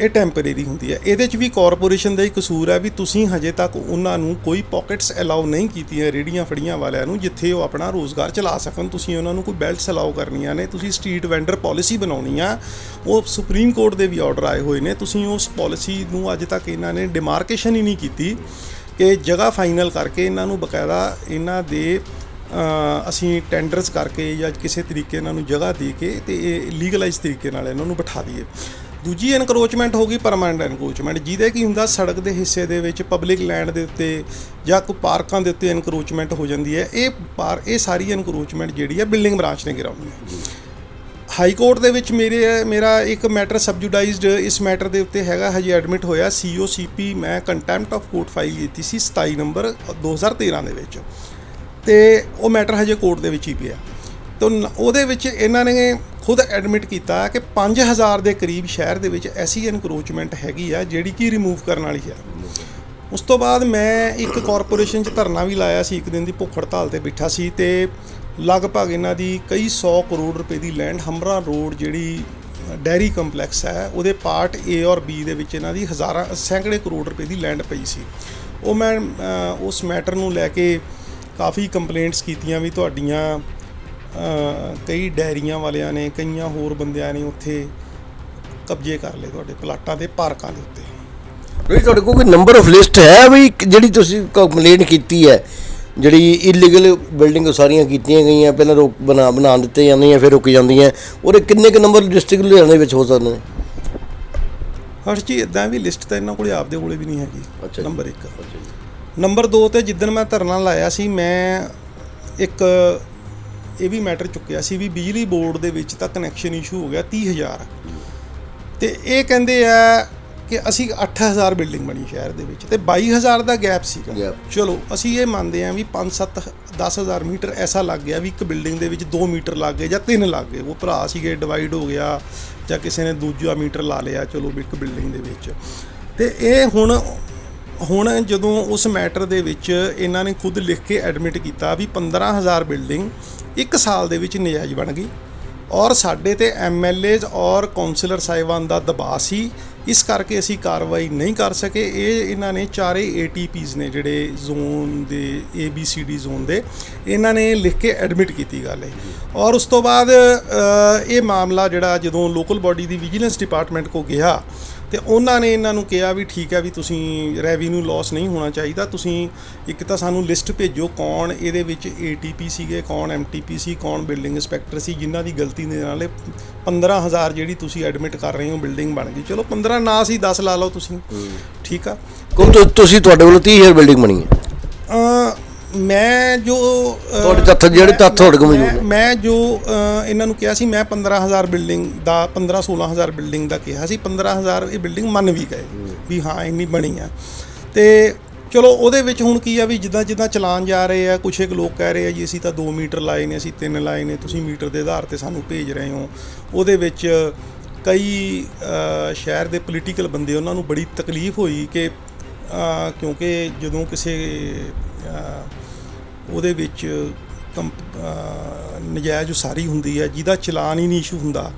ਇਹ ਟੈਂਪਰੇਰੀ ਹੁੰਦੀ ਹੈ। ਇਹਦੇ 'ਚ ਵੀ ਕਾਰਪੋਰੇਸ਼ਨ ਦਾ ਹੀ ਕਸੂਰ ਹੈ ਵੀ ਤੁਸੀਂ ਹਜੇ ਤੱਕ ਉਹਨਾਂ ਨੂੰ ਕੋਈ ਪੋਕਟਸ ਅਲਾਉ ਨਹੀਂ ਕੀਤੀਆਂ ਰੇਹੜੀਆਂ ਫੜੀਆਂ ਵਾਲਿਆਂ ਨੂੰ, ਜਿੱਥੇ ਉਹ ਆਪਣਾ ਰੋਜ਼ਗਾਰ ਚਲਾ ਸਕਣ। ਤੁਸੀਂ ਉਹਨਾਂ ਨੂੰ ਕੋਈ ਬੈਲਟਸ ਅਲਾਉ ਕਰਨੀਆਂ ਨੇ, ਤੁਸੀਂ ਸਟਰੀਟ ਵੈਂਡਰ ਪਾਲਿਸੀ ਬਣਾਉਣੀ ਆ। ਉਹ ਸੁਪਰੀਮ ਕੋਰਟ ਦੇ ਵੀ ਆਰਡਰ ਆਏ ਹੋਏ ਨੇ, ਤੁਸੀਂ ਉਸ ਪਾਲਿਸੀ ਨੂੰ ਅੱਜ ਤੱਕ ਇਹਨਾਂ ਨੇ ਡਿਮਾਰਕੇਸ਼ਨ ਹੀ ਨਹੀਂ ਕੀਤੀ ਕਿ ਜਗ੍ਹਾ ਫਾਈਨਲ ਕਰਕੇ ਇਹਨਾਂ ਨੂੰ ਬਕਾਇਦਾ ਇਹਨਾਂ ਦੇ ਅਸੀਂ ਟੈਂਡਰਸ ਕਰਕੇ ਜਾਂ ਕਿਸੇ ਤਰੀਕੇ ਇਹਨਾਂ ਨੂੰ ਜਗ੍ਹਾ ਦੇ ਕੇ ਤੇ ਇਹ ਲੀਗਲਾਈਜ਼ ਤਰੀਕੇ ਨਾਲ ਇਹਨਾਂ ਨੂੰ ਬਿਠਾ ਦਈਏ। ਦੂਜੀ ਐਨਕਰੋਚਮੈਂਟ ਹੋ ਗਈ ਪਰਮਾਨੈਂਟ ਐਨਕਰੋਚਮੈਂਟ, ਜਿਹਦੇ ਕੀ ਹੁੰਦਾ ਸੜਕ ਦੇ ਹਿੱਸੇ ਦੇ ਵਿੱਚ ਪਬਲਿਕ ਲੈਂਡ ਦੇ ਉੱਤੇ ਜਾਂ ਕੋਈ ਪਾਰਕਾਂ ਦੇ ਉੱਤੇ ਐਨਕਰੋਚਮੈਂਟ ਹੋ ਜਾਂਦੀ ਹੈ। ਇਹ ਸਾਰੀ ਐਨਕਰੋਚਮੈਂਟ ਜਿਹੜੀ ਹੈ ਬਿਲਡਿੰਗ ਬ੍ਰਾਂਚ ਨੇ ਕਰਾਉਣੀ ਹੈ। ਹਾਈ ਕੋਰਟ ਦੇ ਵਿੱਚ ਮੇਰਾ ਇੱਕ ਮੈਟਰ ਸਬਜੂਡਾਈਜ਼ਡ ਇਸ ਮੈਟਰ ਦੇ ਉੱਤੇ ਹੈਗਾ, ਹਜੇ ਐਡਮਿਟ ਹੋਇਆ COCP। ਮੈਂ ਕੰਟੈਂਪਟ ਆਫ ਕੋਰਟ ਫਾਈਲ ਕੀਤੀ ਸੀ 27 ਨਵੰਬਰ 2013 ਦੇ ਵਿੱਚ, ਤੇ ਉਹ ਮੈਟਰ ਹਜੇ ਕੋਰਟ ਦੇ ਵਿੱਚ ਹੀ ਪਿਆ। ਤਾਂ ਉਹਦੇ ਵਿੱਚ ਇਹਨਾਂ ਨੇ ਖੁਦ ਐਡਮਿਟ ਕੀਤਾ ਕਿ 5000 ਦੇ ਕਰੀਬ ਸ਼ਹਿਰ ਦੇ ਵਿੱਚ ਐਸੀ ਐਨਕਰੋਚਮੈਂਟ ਹੈਗੀ ਆ ਜਿਹੜੀ ਕਿ ਰਿਮੂਵ ਕਰਨ ਵਾਲੀ ਹੈ। ਉਸ ਤੋਂ ਬਾਅਦ ਮੈਂ ਇੱਕ ਕਾਰਪੋਰੇਸ਼ਨ 'ਚ ਧਰਨਾ ਵੀ ਲਾਇਆ ਸੀ, ਇੱਕ ਦਿਨ ਦੀ ਭੁੱਖ ਹੜਤਾਲ 'ਤੇ ਬੈਠਾ ਸੀ, ਤੇ ਲਗਭਗ ਇਹਨਾਂ ਦੀ ਕਈ 100 ਕਰੋੜ ਰੁਪਏ ਦੀ ਲੈਂਡ ਹੰਬਰਾ ਰੋਡ ਜਿਹੜੀ ਡੈਰੀ ਕੰਪਲੈਕਸ ਹੈ ਉਹਦੇ ਪਾਰਟ A ਔਰ B ਦੇ ਵਿੱਚ ਇਹਨਾਂ ਦੀ ਸੈਂਕੜੇ ਕਰੋੜ ਰੁਪਏ ਦੀ ਲੈਂਡ ਪਈ ਸੀ। ਉਹ ਮੈਂ ਉਸ ਮੈਟਰ ਨੂੰ ਲੈ ਕੇ ਕਾਫੀ ਕੰਪਲੇਂਟਸ ਕੀਤੀਆਂ ਵੀ ਤੁਹਾਡੀਆਂ ਕਈ ਡੈਰੀਆਂ ਵਾਲਿਆਂ ਨੇ, ਕਈਆਂ ਹੋਰ ਬੰਦਿਆਂ ਨੇ ਉੱਥੇ ਕਬਜ਼ੇ ਕਰ ਲਏ ਤੁਹਾਡੇ ਪਲਾਟਾਂ ਦੇ ਪਾਰਕਾਂ ਦੇ ਉੱਤੇ। ਤੁਹਾਡੇ ਕੋਲ ਕੋਈ ਨੰਬਰ ਆਫ ਲਿਸਟ ਹੈ ਵੀ ਜਿਹੜੀ ਤੁਸੀਂ ਕੰਪਲੇਂਟ ਕੀਤੀ ਹੈ, ਜਿਹੜੀ ਇਲੀਗਲ ਬਿਲਡਿੰਗ ਸਾਰੀਆਂ ਕੀਤੀਆਂ ਗਈਆਂ, ਪਹਿਲਾਂ ਬਣਾ ਦਿੱਤੇ ਜਾਂਦੀਆਂ ਫਿਰ ਰੁਕ ਜਾਂਦੀਆਂ, ਉਹਦੇ ਕਿੰਨੇ ਕੁ ਨੰਬਰ ਡਿਸਟ੍ਰਿਕਟ ਲੁਧਿਆਣੇ ਵਿੱਚ ਹੋ ਸਕਦੇ ਨੇ? ਹਰ ਚੀਜ਼ ਇੱਦਾਂ ਵੀ ਲਿਸਟ ਤਾਂ ਇਹਨਾਂ ਕੋਲ ਆਪਦੇ ਕੋਲੇ ਵੀ ਨਹੀਂ ਹੈਗੀ। ਨੰਬਰ 1। ਨੰਬਰ 2 ਤੇ ਜਿੱਦਣ ਮੈਂ ਧਰਨਾ ਲਾਇਆ ਸੀ, ਮੈਂ ਇੱਕ ਇਹ ਵੀ ਮੈਟਰ ਚੁੱਕਿਆ ਸੀ ਵੀ ਬਿਜਲੀ ਬੋਰਡ ਦੇ ਵਿੱਚ ਤਾਂ ਕਨੈਕਸ਼ਨ ਇਸ਼ੂ ਹੋ ਗਿਆ 30,000, ਤੇ ਇਹ ਕਹਿੰਦੇ ਆ ਕਿ ਅਸੀਂ 8,000 ਬਿਲਡਿੰਗ ਬਣੀ ਸ਼ਹਿਰ ਦੇ ਵਿੱਚ, ਤੇ 22,000 ਦਾ ਗੈਪ ਸੀਗਾ। ਚਲੋ ਅਸੀਂ ਇਹ ਮੰਨਦੇ ਹਾਂ ਵੀ 5-7-10,000 ਮੀਟਰ ਐਸਾ ਲੱਗ ਗਿਆ ਵੀ ਇੱਕ ਬਿਲਡਿੰਗ ਦੇ ਵਿੱਚ 2 ਮੀਟਰ ਲੱਗ ਗਏ ਜਾਂ 3 ਲੱਗ ਗਏ, ਉਹ ਭਰਾ ਸੀਗੇ, ਡਿਵਾਈਡ ਹੋ ਗਿਆ ਜਾਂ ਕਿਸੇ ਨੇ ਦੂਜਾ ਮੀਟਰ ਲਾ ਲਿਆ, ਚਲੋ ਇੱਕ ਬਿਲਡਿੰਗ ਦੇ ਵਿੱਚ। ਤੇ ਇਹ ਹੁਣ ਜਦੋਂ ਉਸ ਮੈਟਰ ਦੇ ਵਿੱਚ ਇਹਨਾਂ ਨੇ ਖੁਦ ਲਿਖ ਕੇ ਐਡਮਿਟ ਕੀਤਾ ਵੀ 15,000 ਬਿਲਡਿੰਗ 1 ਸਾਲ ਦੇ ਵਿੱਚ ਨਜਾਇਜ਼ ਬਣ ਗਈ, ਔਰ ਸਾਡੇ ਤੇ MLAs ਔਰ ਕੌਂਸਲਰ ਸਾਹਿਬਾਨ ਦਾ ਦਬਾਅ ਸੀ, ਇਸ ਕਰਕੇ ਅਸੀਂ ਕਾਰਵਾਈ ਨਹੀਂ ਕਰ ਸਕੇ। ਇਹ ਇਹਨਾਂ ਨੇ ਚਾਰੇ ATPs ਨੇ ਜਿਹੜੇ ਜ਼ੋਨ ਦੇ ABCD ਜ਼ੋਨ ਦੇ, ਇਹਨਾਂ ਨੇ ਲਿਖ ਕੇ ਐਡਮਿਟ ਕੀਤੀ ਗੱਲ ਹੈ। ਔਰ ਉਸ ਤੋਂ ਬਾਅਦ ਇਹ ਮਾਮਲਾ ਜਿਹੜਾ ਜਦੋਂ ਲੋਕਲ ਬਾਡੀ ਦੀ ਵਿਜੀਲੈਂਸ ਡਿਪਾਰਟਮੈਂਟ ਕੋ ਗਿਆ, ਤੇ ਉਹਨਾਂ ਨੇ ਇਹਨਾਂ ਨੂੰ ਕਿਹਾ ਵੀ ਠੀਕ ਹੈ ਵੀ ਤੁਸੀਂ ਰੈਵਨਿਊ ਲਾਸ ਨਹੀਂ ਹੋਣਾ ਚਾਹੀਦਾ, ਤੁਸੀਂ ਇੱਕ ਤਾਂ ਸਾਨੂੰ ਲਿਸਟ ਭੇਜੋ ਕੌਣ ਇਹਦੇ ਵਿੱਚ ATP ਸੀਗੇ, ਕੌਣ MTP ਸੀ, ਕੌਣ ਬਿਲਡਿੰਗ ਇੰਸਪੈਕਟਰ ਸੀ, ਜਿਨ੍ਹਾਂ ਦੀ ਗਲਤੀ ਦੇ ਨਾਲ 15,000 ਜਿਹੜੀ ਤੁਸੀਂ ਐਡਮਿਟ ਕਰ ਰਹੇ ਹੋ ਬਿਲਡਿੰਗ ਬਣ ਗਈ। ਚਲੋ 15 ਨਾ ਸੀ 10 ਲਾ ਲਓ ਤੁਸੀਂ, ਠੀਕ ਆ। ਤੁਸੀਂ ਤੁਹਾਡੇ ਵੱਲੋਂ 30,000 ਬਿਲਡਿੰਗ ਬਣੀ ਹੈ? ਮੈਂ ਜੋ ਤੁਹਾਡੇ ਤੱਥ ਜਿਹੜੇ ਤੱਥ ਤੁਹਾਡੇ ਕੋਲ ਮੌਜੂਦ, ਮੈਂ ਜੋ ਇਹਨਾਂ ਨੂੰ ਕਿਹਾ ਸੀ, ਮੈਂ 15,000 ਬਿਲਡਿੰਗ ਦਾ 15-16,000 ਬਿਲਡਿੰਗ ਦਾ ਕਿਹਾ ਸੀ। 15,000 ਇਹ ਬਿਲਡਿੰਗ ਮੰਨ ਵੀ ਗਏ ਵੀ ਹਾਂ ਇੰਨੀ ਬਣੀ ਆ। ਤੇ ਚਲੋ ਉਹਦੇ ਵਿੱਚ ਹੁਣ ਕੀ ਆ ਵੀ ਜਿੱਦਾਂ ਚਲਾਨ ਜਾ ਰਹੇ ਆ, ਕੁਛ ਇੱਕ ਲੋਕ ਕਹਿ ਰਹੇ ਆ ਜੀ ਅਸੀਂ ਤਾਂ 2 ਮੀਟਰ ਲਾਏ ਨੇ, ਅਸੀਂ 3 ਲਾਏ ਨੇ, ਤੁਸੀਂ ਮੀਟਰ ਦੇ ਆਧਾਰ 'ਤੇ ਸਾਨੂੰ ਭੇਜ ਰਹੇ ਹੋ। ਉਹਦੇ ਵਿੱਚ ਕਈ ਸ਼ਹਿਰ ਦੇ ਪੋਲੀਟੀਕਲ ਬੰਦੇ, ਉਹਨਾਂ ਨੂੰ ਬੜੀ ਤਕਲੀਫ ਹੋਈ ਕਿ ਕਿਉਂਕਿ ਜਦੋਂ ਕਿਸੇ ਉਹਦੇ ਵਿੱਚ ਨਜਾਇਜ਼ ਉਸਾਰੀ ਹੁੰਦੀ ਹੈ ਜਿਹਦਾ ਚਲਾਨ ਹੀ ਨਹੀਂ ਇਸ਼ੂ ਹੁੰਦਾ,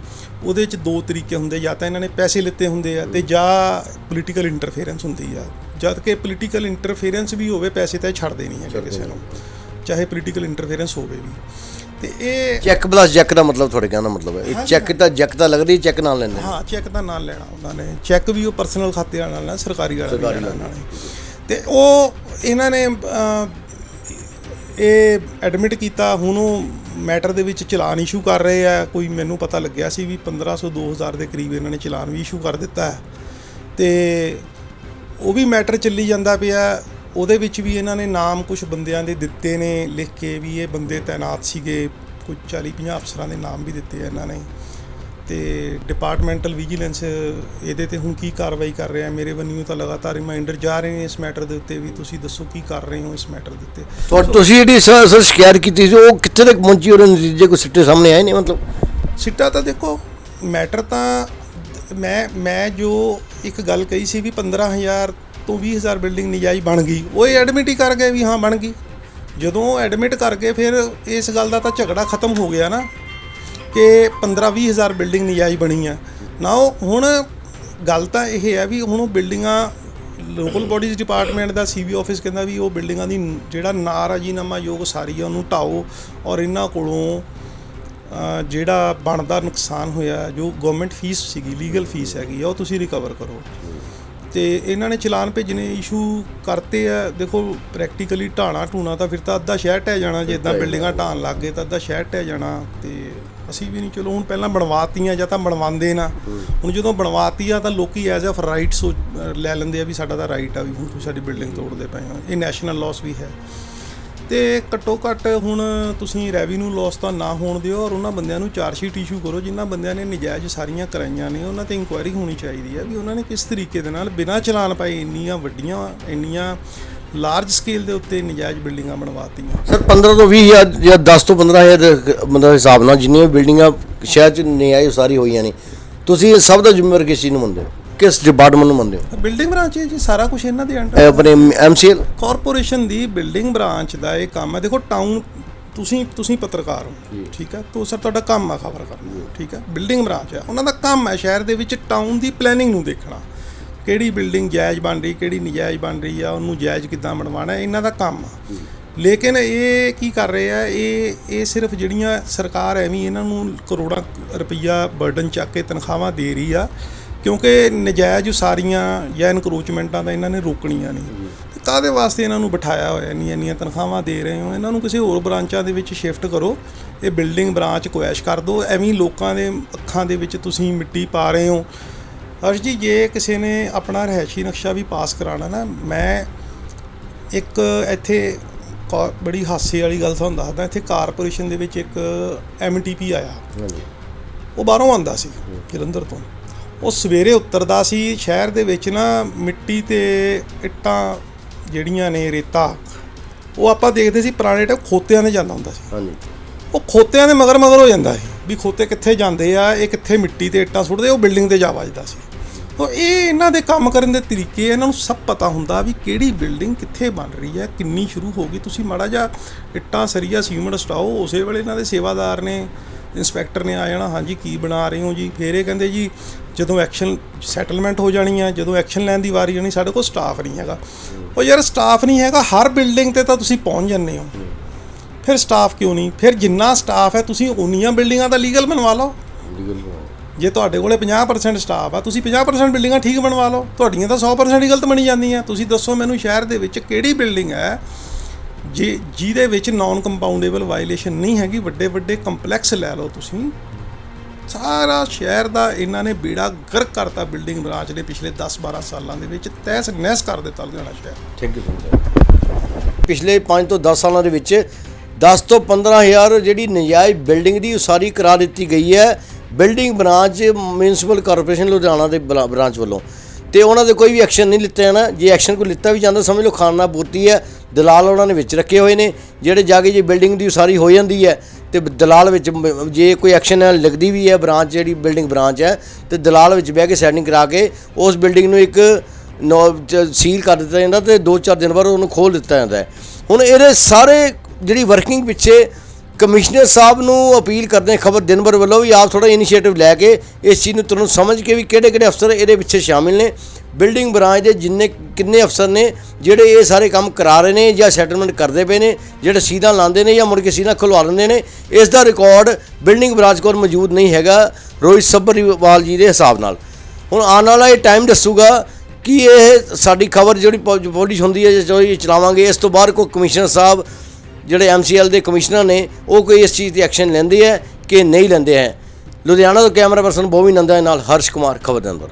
ਉਹਦੇ 'ਚ 2 ਤਰੀਕੇ ਹੁੰਦੇ, ਜਾਂ ਤਾਂ ਇਹਨਾਂ ਨੇ ਪੈਸੇ ਲਿੱਤੇ ਹੁੰਦੇ ਆ, ਤੇ ਜਾਂ ਪੋਲੀਟੀਕਲ ਇੰਟਰਫੇਰੈਂਸ ਹੁੰਦੀ ਆ। ਜਦ ਕਿ ਪੋਲੀਟੀਕਲ ਇੰਟਰਫੇਰੈਂਸ ਵੀ ਹੋਵੇ, ਪੈਸੇ ਤਾਂ ਛੱਡਦੇ ਨਹੀਂ ਹੈਗੇ ਕਿਸੇ ਨੂੰ, ਚਾਹੇ ਪੋਲੀਟੀਕਲ ਇੰਟਰਫੇਰੈਂਸ ਹੋਵੇ ਵੀ। ਤੇ ਇਹ ਚੈੱਕ ਪਲਸ ਚੈੱਕ ਦਾ ਮਤਲਬ ਤੁਹਾਡੇ ਕਹਿਣ ਦਾ ਮਤਲਬ ਹੈ ਇਹ ਚੈੱਕ ਤਾਂ ਲੱਗਦੀ, ਚੈੱਕ ਨਾਲ ਲੈਂਦੇ? ਹਾਂ, ਚੈੱਕ ਦਾ ਨਾਲ ਲੈਣਾ ਉਹਨਾਂ ਨੇ, ਚੈੱਕ ਵੀ ਉਹ ਪਰਸਨਲ ਖਾਤੇ ਵਾਲਾ ਨਾਲ, ਸਰਕਾਰੀ ਵਾਲਾ ਨਾਲ। ਤੇ ਉਹ ਇਹਨਾਂ ਨੇ ਇਹ ਐਡਮਿਟ ਕੀਤਾ। ਹੁਣ ਉਹ ਮੈਟਰ ਦੇ ਵਿੱਚ ਚਲਾਨ ਇਸ਼ੂ ਕਰ ਰਹੇ ਆ। ਕੋਈ ਮੈਨੂੰ ਪਤਾ ਲੱਗਿਆ ਸੀ ਵੀ 1500-2000 ਦੇ ਕਰੀਬ ਇਹਨਾਂ ਨੇ ਚਲਾਨ ਵੀ ਇਸ਼ੂ ਕਰ ਦਿੱਤਾ ਹੈ, ਤੇ ਉਹ ਵੀ ਮੈਟਰ ਚੱਲੀ ਜਾਂਦਾ ਪਿਆ। ਉਹਦੇ ਵਿੱਚ ਵੀ ਇਹਨਾਂ ਨੇ ਨਾਮ ਕੁਝ ਬੰਦਿਆਂ ਦੇ ਦਿੱਤੇ ਨੇ ਲਿਖ ਕੇ ਵੀ ਇਹ ਬੰਦੇ ਤੈਨਾਤ ਸੀਗੇ, ਕੁਝ 40-50 ਅਫਸਰਾਂ ਦੇ ਨਾਮ ਵੀ ਦਿੱਤੇ ਆ ਇਹਨਾਂ ਨੇ। ਤੇ ਡਿਪਾਰਟਮੈਂਟਲ ਵਿਜੀਲੈਂਸ ਇਹਦੇ ਤੇ ਹੁਣ ਕੀ ਕਾਰਵਾਈ ਕਰ ਰਿਹਾ, ਮੇਰੇ ਵੱਲੋਂ ਤਾਂ ਲਗਾਤਾਰ ਰਿਮਾਈਂਡਰ ਜਾ ਰਹੇ ਨੇ ਇਸ ਮੈਟਰ ਦੇ ਉੱਤੇ ਵੀ ਤੁਸੀਂ ਦੱਸੋ ਕੀ ਕਰ ਰਹੇ ਹੋ ਇਸ ਮੈਟਰ ਦੇ ਉੱਤੇ। ਤੁਸੀਂ ਜਿਹੜੀ ਸਰ ਸ਼ਿਕਾਇਤ ਕੀਤੀ ਸੀ ਉਹ ਕਿੱਥੇ ਤੱਕ ਪਹੁੰਚੀ, ਉਹਦੇ ਨਤੀਜੇ ਕੋਈ ਸਿੱਟੇ ਸਾਹਮਣੇ ਆਏ ਨੇ? ਮਤਲਬ ਸਿੱਟਾ ਤਾਂ ਦੇਖੋ, ਮੈਟਰ ਤਾਂ ਮੈਂ ਜੋ ਇੱਕ ਗੱਲ ਕਹੀ ਸੀ ਵੀ 15,000 ਤੋਂ 20,000 ਬਿਲਡਿੰਗ ਨਜਾਇਜ਼ ਬਣ ਗਈ, ਉਹ ਐਡਮਿਟ ਹੀ ਕਰ ਗਏ ਵੀ ਹਾਂ ਬਣ ਗਈ। ਜਦੋਂ ਐਡਮਿਟ ਕਰਕੇ ਫਿਰ ਇਸ ਗੱਲ ਦਾ ਤਾਂ ਝਗੜਾ ਖਤਮ ਹੋ ਗਿਆ ਨਾ ਕਿ 15-20 ਹਜ਼ਾਰ ਬਿਲਡਿੰਗ ਨਜਾਇਜ਼ ਬਣੀ ਆ ਨਾ। ਉਹ ਹੁਣ ਗੱਲ ਤਾਂ ਇਹ ਹੈ ਵੀ ਹੁਣ ਉਹ ਬਿਲਡਿੰਗਾਂ ਲੋਕਲ ਬੋਡੀਜ਼ ਡਿਪਾਰਟਮੈਂਟ ਦਾ ਸੀਬੀ ਆਫਿਸ ਕਹਿੰਦਾ ਵੀ ਉਹ ਬਿਲਡਿੰਗਾਂ ਦੀ ਜਿਹੜਾ ਨਾਰਾਜ਼ੀਨਾਮਾ ਯੋਗ ਸਾਰੀ ਆ ਉਹਨੂੰ ਢਾਓ ਔਰ ਇਹਨਾਂ ਕੋਲੋਂ ਜਿਹੜਾ ਬਣਦਾ ਨੁਕਸਾਨ ਹੋਇਆ ਜੋ ਗਵਰਨਮੈਂਟ ਫੀਸ ਸੀਗੀ ਲੀਗਲ ਫੀਸ ਹੈਗੀ ਆ ਉਹ ਤੁਸੀਂ ਰਿਕਵਰ ਕਰੋ। ਤੇ ਇਹਨਾਂ ਨੇ ਚਲਾਨ ਭੇਜਣੇ ਇਸ਼ੂ ਕਰਤੇ ਆ। ਦੇਖੋ ਪ੍ਰੈਕਟੀਕਲੀ ਢਾਣਾ ਢੂਣਾ ਤਾਂ ਫਿਰ ਤਾਂ ਅੱਧਾ ਸ਼ਹਿਰ ਢਹਿ ਜਾਣਾ, ਜੇ ਇੱਦਾਂ ਬਿਲਡਿੰਗਾਂ ਢਾਣ ਲੱਗ ਗਏ ਤਾਂ ਅੱਧਾ ਸ਼ਹਿਰ ਢਹਿ ਜਾਣਾ। ਤੇ ਅਸੀਂ ਵੀ ਨਹੀਂ, ਚਲੋ ਹੁਣ ਪਹਿਲਾਂ ਬਣਵਾਤੀਆਂ ਜਾਂ ਤਾਂ ਬਣਵਾਉਂਦੇ ਨਾ, ਹੁਣ ਜਦੋਂ ਬਣਵਾਤੀ ਆ ਤਾਂ ਲੋਕੀ ਐਜ਼ ਅ ਰਾਈਟ ਲੈ ਲੈਂਦੇ ਆ ਵੀ ਸਾਡਾ ਤਾਂ ਰਾਈਟ ਆ ਵੀ ਹੁਣ ਤੁਸੀਂ ਸਾਡੀ ਬਿਲਡਿੰਗ ਤੋੜਦੇ ਪਏ ਹੋ। ਇਹ ਨੈਸ਼ਨਲ ਲਾਸ ਵੀ ਹੈ। ਤੇ ਘੱਟੋ ਘੱਟ ਹੁਣ ਤੁਸੀਂ ਰੈਵਨਿਊ ਲਾਸ ਤਾਂ ਨਾ ਹੋਣ ਦਿਓ ਔਰ ਉਹਨਾਂ ਬੰਦਿਆਂ ਨੂੰ ਚਾਰਜਸ਼ੀਟ ਇਸ਼ੂ ਕਰੋ ਜਿਨ੍ਹਾਂ ਬੰਦਿਆਂ ਨੇ ਨਜਾਇਜ਼ ਸਾਰੀਆਂ ਕਰਾਈਆਂ ਨੇ। ਉਹਨਾਂ 'ਤੇ ਇਨਕੁਆਇਰੀ ਹੋਣੀ ਚਾਹੀਦੀ ਹੈ ਵੀ ਉਹਨਾਂ ਨੇ ਕਿਸ ਤਰੀਕੇ ਦੇ ਨਾਲ ਬਿਨਾਂ ਚਲਾਨ ਪਾਏ ਇੰਨੀਆਂ ਵੱਡੀਆਂ ਇੰਨੀਆਂ ਲਾਰਜ ਸਕੇਲ ਦੇ ਉੱਤੇ ਨਜਾਇਜ਼ ਬਿਲਡਿੰਗਾਂ ਬਣਵਾਤੀਆਂ। ਸਰ 15 ਤੋਂ 20 ਹਜ਼ਾਰ ਜਾਂ 10 ਤੋਂ 15 ਹਜ਼ਾਰ ਮਤਲਬ ਹਿਸਾਬ ਨਾਲ ਜਿੰਨੀਆਂ ਬਿਲਡਿੰਗਾਂ ਸ਼ਹਿਰ 'ਚ ਨਜਾਇਜ਼ ਉਸਾਰੀ ਹੋਈਆਂ ਨੇ, ਤੁਸੀਂ ਸਭ ਦਾ ਜ਼ਿੰਮੇਵਾਰ ਕਿਸ ਚੀਜ਼ ਨੂੰ ਮੰਨਦੇ ਹੋ, ਕਿਸ ਡਿਪਾਰਟਮੈਂਟ ਨੂੰ ਮੰਨਦੇ ਹੋ? ਬਿਲਡਿੰਗ ਬ੍ਰਾਂਚ ਹੈ ਜੀ, ਸਾਰਾ ਕੁਝ ਇਹਨਾਂ ਦੇ ਅੰਡਰ। ਆਪਣੇ MCL ਕਾਰਪੋਰੇਸ਼ਨ ਦੀ ਬਿਲਡਿੰਗ ਬ੍ਰਾਂਚ ਦਾ ਇਹ ਕੰਮ ਹੈ। ਦੇਖੋ ਟਾਊਨ ਤੁਸੀਂ ਪੱਤਰਕਾਰ ਹੋ, ਠੀਕ ਹੈ, ਤਾਂ ਸਰ ਤੁਹਾਡਾ ਕੰਮ ਆ ਖਬਰ ਕਰਨਾ, ਠੀਕ ਹੈ। ਬਿਲਡਿੰਗ ਬ੍ਰਾਂਚ ਹੈ, ਉਹਨਾਂ ਦਾ ਕੰਮ ਹੈ ਸ਼ਹਿਰ ਦੇ ਵਿੱਚ ਟਾਊਨ ਦੀ ਪਲੈਨਿੰਗ ਨੂੰ ਦੇਖਣਾ, ਕਿਹੜੀ ਬਿਲਡਿੰਗ ਜਾਇਜ਼ ਬਣ ਰਹੀ, ਕਿਹੜੀ ਨਜਾਇਜ਼ ਬਣ ਰਹੀ ਆ, ਉਹਨੂੰ ਜਾਇਜ਼ ਕਿੱਦਾਂ ਬਣਵਾਉਣਾ, ਇਹਨਾਂ ਦਾ ਕੰਮ ਆ। ਲੇਕਿਨ ਇਹ ਕੀ ਕਰ ਰਹੇ ਆ, ਇਹ ਸਿਰਫ ਜਿਹੜੀਆਂ ਸਰਕਾਰ ਐਵੇਂ ਇਹਨਾਂ ਨੂੰ ਕਰੋੜਾਂ ਰੁਪਈਆ ਬਰਡਨ ਚੱਕ ਕੇ ਤਨਖਾਹਾਂ ਦੇ ਰਹੀ ਆ ਕਿਉਂਕਿ ਨਜਾਇਜ਼ ਉਸਾਰੀਆਂ ਜਾਂ ਇਨਕਰੋਚਮੈਂਟਾਂ ਦਾ ਇਹਨਾਂ ਨੇ ਰੋਕਣੀਆਂ ਨਹੀਂ। ਤੇ ਕਾਹਦੇ ਵਾਸਤੇ ਇਹਨਾਂ ਨੂੰ ਬਿਠਾਇਆ ਹੋਇਆ, ਇੰਨੀਆਂ ਤਨਖਾਹਾਂ ਦੇ ਰਹੇ ਹੋ? ਇਹਨਾਂ ਨੂੰ ਕਿਸੇ ਹੋਰ ਬ੍ਰਾਂਚਾਂ ਦੇ ਵਿੱਚ ਸ਼ਿਫਟ ਕਰੋ। ਇਹ ਬਿਲਡਿੰਗ ਬ੍ਰਾਂਚ ਕੁਐਸ਼ ਕਰ ਦਿਓ। ਐਵੇਂ ਲੋਕਾਂ ਦੇ ਅੱਖਾਂ ਦੇ ਵਿੱਚ ਤੁਸੀਂ ਮਿੱਟੀ ਪਾ ਰਹੇ ਹੋ। ਹਰਸ਼ ਜੀ, ਜੇ ਕਿਸੇ ਨੇ ਆਪਣਾ ਰਿਹਾਇਸ਼ੀ ਨਕਸ਼ਾ ਵੀ ਪਾਸ ਕਰਾਉਣਾ ਨਾ, ਮੈਂ ਇੱਕ ਇੱਥੇ ਬੜੀ ਹਾਸੇ ਵਾਲੀ ਗੱਲ ਤੁਹਾਨੂੰ ਦੱਸਦਾ। ਇੱਥੇ ਕਾਰਪੋਰੇਸ਼ਨ ਦੇ ਵਿੱਚ ਇੱਕ MTP ਆਇਆ, ਉਹ ਬਾਹਰੋਂ ਆਉਂਦਾ ਸੀ ਜਲੰਧਰ ਤੋਂ। ਉਹ ਸਵੇਰੇ ਉਤਰਦਾ ਸੀ ਸ਼ਹਿਰ ਦੇ ਵਿੱਚ ਨਾ, ਮਿੱਟੀ ਤੇ ਇੱਟਾਂ ਜਿਹੜੀਆਂ ਨੇ ਰੇਤਾ, ਉਹ ਆਪਾਂ ਦੇਖਦੇ ਸੀ ਪੁਰਾਣੇ ਟਾਈਮ ਖੋਤਿਆਂ ਦੇ ਜਾਂਦਾ ਹੁੰਦਾ ਸੀ। ਉਹ ਖੋਤਿਆਂ ਦੇ ਮਗਰ ਹੋ ਜਾਂਦਾ ਸੀ ਵੀ ਖੋਤੇ ਕਿੱਥੇ ਜਾਂਦੇ ਆ, ਇਹ ਕਿੱਥੇ ਮਿੱਟੀ ਤੇ ਇੱਟਾਂ ਸੁੱਟਦੇ, ਉਹ ਬਿਲਡਿੰਗ ਤੇ ਜਾ ਵੱਜਦਾ ਸੀ। ਤਾਂ ਇਹ ਇਹਨਾਂ ਦੇ ਕੰਮ ਕਰਨ ਦੇ ਤਰੀਕੇ, ਇਹਨਾਂ ਨੂੰ ਸਭ ਪਤਾ ਹੁੰਦਾ ਵੀ ਕਿਹੜੀ ਬਿਲਡਿੰਗ ਕਿੱਥੇ ਬਣ ਰਹੀ ਹੈ, ਕਿੰਨੀ ਸ਼ੁਰੂ ਹੋ ਗਈ। ਤੁਸੀਂ ਮਾੜਾ ਜਿਹਾ ਇੱਟਾਂ ਸਰੀਆ ਸੀਮੈਂਟ ਸਟਾਓ, ਉਸੇ ਵੇਲੇ ਇਹਨਾਂ ਦੇ ਸੇਵਾਦਾਰ ਨੇ, ਇੰਸਪੈਕਟਰ ਨੇ ਆ ਜਾਣਾ, ਹਾਂਜੀ ਕੀ ਬਣਾ ਰਹੇ ਹੋ ਜੀ। ਫਿਰ ਇਹ ਕਹਿੰਦੇ ਜੀ ਜਦੋਂ ਐਕਸ਼ਨ ਸੈਟਲਮੈਂਟ ਹੋ ਜਾਣੀ ਆ, ਜਦੋਂ ਐਕਸ਼ਨ ਲੈਣ ਦੀ ਵਾਰੀ ਆਣੀ, ਸਾਡੇ ਕੋਲ ਸਟਾਫ ਨਹੀਂ ਹੈਗਾ। ਉਹ ਯਾਰ ਸਟਾਫ ਨਹੀਂ ਹੈਗਾ, ਹਰ ਬਿਲਡਿੰਗ 'ਤੇ ਤਾਂ ਤੁਸੀਂ ਪਹੁੰਚ ਜਾਂਦੇ ਹੋ, ਫਿਰ ਸਟਾਫ ਕਿਉਂ ਨਹੀਂ? ਫਿਰ ਜਿੰਨਾ ਸਟਾਫ ਹੈ ਤੁਸੀਂ ਉਨੀਆਂ ਬਿਲਡਿੰਗਾਂ ਦਾ ਲੀਗਲ ਬਣਵਾ ਲਓ। ਜੇ ਤੁਹਾਡੇ ਕੋਲੇ 50% ਸਟਾਫ ਆ, ਤੁਸੀਂ 50% ਬਿਲਡਿੰਗਾਂ ਠੀਕ ਬਣਵਾ ਲਓ। ਤੁਹਾਡੀਆਂ ਤਾਂ 100% ਹੀ ਗਲਤ ਬਣੀ ਜਾਂਦੀਆਂ। ਤੁਸੀਂ ਦੱਸੋ ਮੈਨੂੰ ਸ਼ਹਿਰ ਦੇ ਵਿੱਚ ਕਿਹੜੀ ਬਿਲਡਿੰਗ ਹੈ ਜਿਹਦੇ ਵਿੱਚ ਨਾਨ ਕੰਪਾਊਂਡੇਬਲ ਵਾਇਲੇਸ਼ਨ ਨਹੀਂ ਹੈਗੀ? ਵੱਡੇ ਵੱਡੇ ਕੰਪਲੈਕਸ ਲੈ ਲਓ ਤੁਸੀਂ, ਸਾਰਾ ਸ਼ਹਿਰ ਦਾ ਇਹਨਾਂ ਨੇ ਬੇੜਾ ਗਰਕ ਕਰਤਾ। ਬਿਲਡਿੰਗ ਬ੍ਰਾਂਚ ਨੇ ਪਿਛਲੇ 10-12 ਸਾਲਾਂ ਦੇ ਵਿੱਚ ਤਹਿਸ ਨਹਿਸ ਕਰ ਦਿੱਤਾ ਲੁਧਿਆਣਾ ਸ਼ਹਿਰ। Thank you sir. ਪਿਛਲੇ 5 ਤੋਂ 10 ਸਾਲਾਂ ਦੇ ਵਿੱਚ 10 ਤੋਂ 15 ਹਜ਼ਾਰ ਜਿਹੜੀ ਨਜਾਇਜ਼ ਬਿਲਡਿੰਗ ਦੀ ਉਸਾਰੀ ਕਰਾ ਦਿੱਤੀ ਗਈ ਹੈ building branch municipal corporation Ludhiana ਦੇ ਬ੍ਰਾਂਚ ਵੱਲੋਂ। ਤੇ ਉਹਨਾਂ ਦੇ ਕੋਈ ਵੀ ਐਕਸ਼ਨ ਨਹੀਂ ਲਿੱਤਾ ਜਾਣਾ। ਜੇ ਐਕਸ਼ਨ ਕੋਈ ਲਿੱਤਾ ਵੀ ਜਾਂਦਾ, ਸਮਝ ਲਓ ਖਾਨਾ ਪੂਰਤੀ ਹੈ। ਦਲਾਲ ਉਹਨਾਂ ਨੇ ਵਿੱਚ ਰੱਖੇ ਹੋਏ ਨੇ ਜਿਹੜੇ ਜਾ ਕੇ ਜੇ ਬਿਲਡਿੰਗ ਦੀ ਉਸਾਰੀ ਹੋ ਜਾਂਦੀ ਹੈ ਤੇ ਦਲਾਲ ਵਿੱਚ ਜੇ ਕੋਈ ਐਕਸ਼ਨ ਲੱਗਦੀ ਵੀ ਹੈ, ਬ੍ਰਾਂਚ ਜਿਹੜੀ ਬਿਲਡਿੰਗ ਬ੍ਰਾਂਚ ਹੈ, ਤੇ ਦਲਾਲ ਵਿੱਚ ਬਹਿ ਕੇ ਸੈਟਿੰਗ ਕਰਾ ਕੇ ਉਸ ਬਿਲਡਿੰਗ ਨੂੰ ਇੱਕ ਸੀਲ ਕਰ ਦਿੱਤਾ ਜਾਂਦਾ ਤੇ 2-4 ਦਿਨ ਬਾਅਦ ਉਹਨੂੰ ਖੋਲ੍ਹ ਦਿੱਤਾ ਜਾਂਦਾ ਹੈ। ਹੁਣ ਇਹਦੇ ਸਾਰੇ ਜਿਹੜੀ ਵਰਕਿੰਗ ਪਿੱਛੇ ਕਮਿਸ਼ਨਰ ਸਾਹਿਬ ਨੂੰ ਅਪੀਲ ਕਰਦੇ ਹਾਂ ਖਬਰ ਦਿਨਭਰ ਵੱਲੋਂ ਵੀ ਆਪ ਥੋੜ੍ਹਾ ਇਨੀਸ਼ੀਏਟਿਵ ਲੈ ਕੇ ਇਸ ਚੀਜ਼ ਨੂੰ ਤੁਰੰਤ ਸਮਝ ਕੇ ਵੀ ਕਿਹੜੇ ਅਫਸਰ ਇਹਦੇ ਪਿੱਛੇ ਸ਼ਾਮਿਲ ਨੇ। ਬਿਲਡਿੰਗ ਬ੍ਰਾਂਚ ਦੇ ਕਿੰਨੇ ਅਫਸਰ ਨੇ ਜਿਹੜੇ ਇਹ ਸਾਰੇ ਕੰਮ ਕਰਾ ਰਹੇ ਨੇ ਜਾਂ ਸੈਟਲਮੈਂਟ ਕਰਦੇ ਪਏ ਨੇ, ਜਿਹੜੇ ਸੀਧਾ ਲਾਉਂਦੇ ਨੇ ਜਾਂ ਮੁੜ ਕੇ ਸੀਧਾ ਖੁਲਵਾ ਲੈਂਦੇ ਨੇ, ਇਸ ਦਾ ਰਿਕਾਰਡ ਬਿਲਡਿੰਗ ਬ੍ਰਾਂਚ ਕੋਲ ਮੌਜੂਦ ਨਹੀਂ ਹੈਗਾ ਰੋਹਿਤ ਸੱਭਰਵਾਲ ਜੀ ਦੇ ਹਿਸਾਬ ਨਾਲ। ਹੁਣ ਆਉਣ ਵਾਲਾ ਇਹ ਟਾਈਮ ਦੱਸੂਗਾ ਕਿ ਇਹ ਸਾਡੀ ਖਬਰ ਜਿਹੜੀ ਪਬਲਿਸ਼ ਹੁੰਦੀ ਹੈ ਜੋ ਚਲਾਵਾਂਗੇ, ਇਸ ਤੋਂ ਬਾਅਦ ਕੋਈ ਕਮਿਸ਼ਨਰ ਸਾਹਿਬ ਜਿਹੜੇ MCL ਦੇ ਕਮਿਸ਼ਨਰ ਨੇ ਉਹ ਕੋਈ ਇਸ ਚੀਜ਼ 'ਤੇ ਐਕਸ਼ਨ ਲੈਂਦੇ ਹੈ ਕਿ ਨਹੀਂ ਲੈਂਦੇ ਹੈ। ਲੁਧਿਆਣਾ ਤੋਂ ਕੈਮਰਾ ਪਰਸਨ ਬੋਵੀ ਨੰਦਾ ਨਾਲ ਹਰਸ਼ ਕੁਮਾਰ, ਖਬਰ ਦਿਨਭਰ।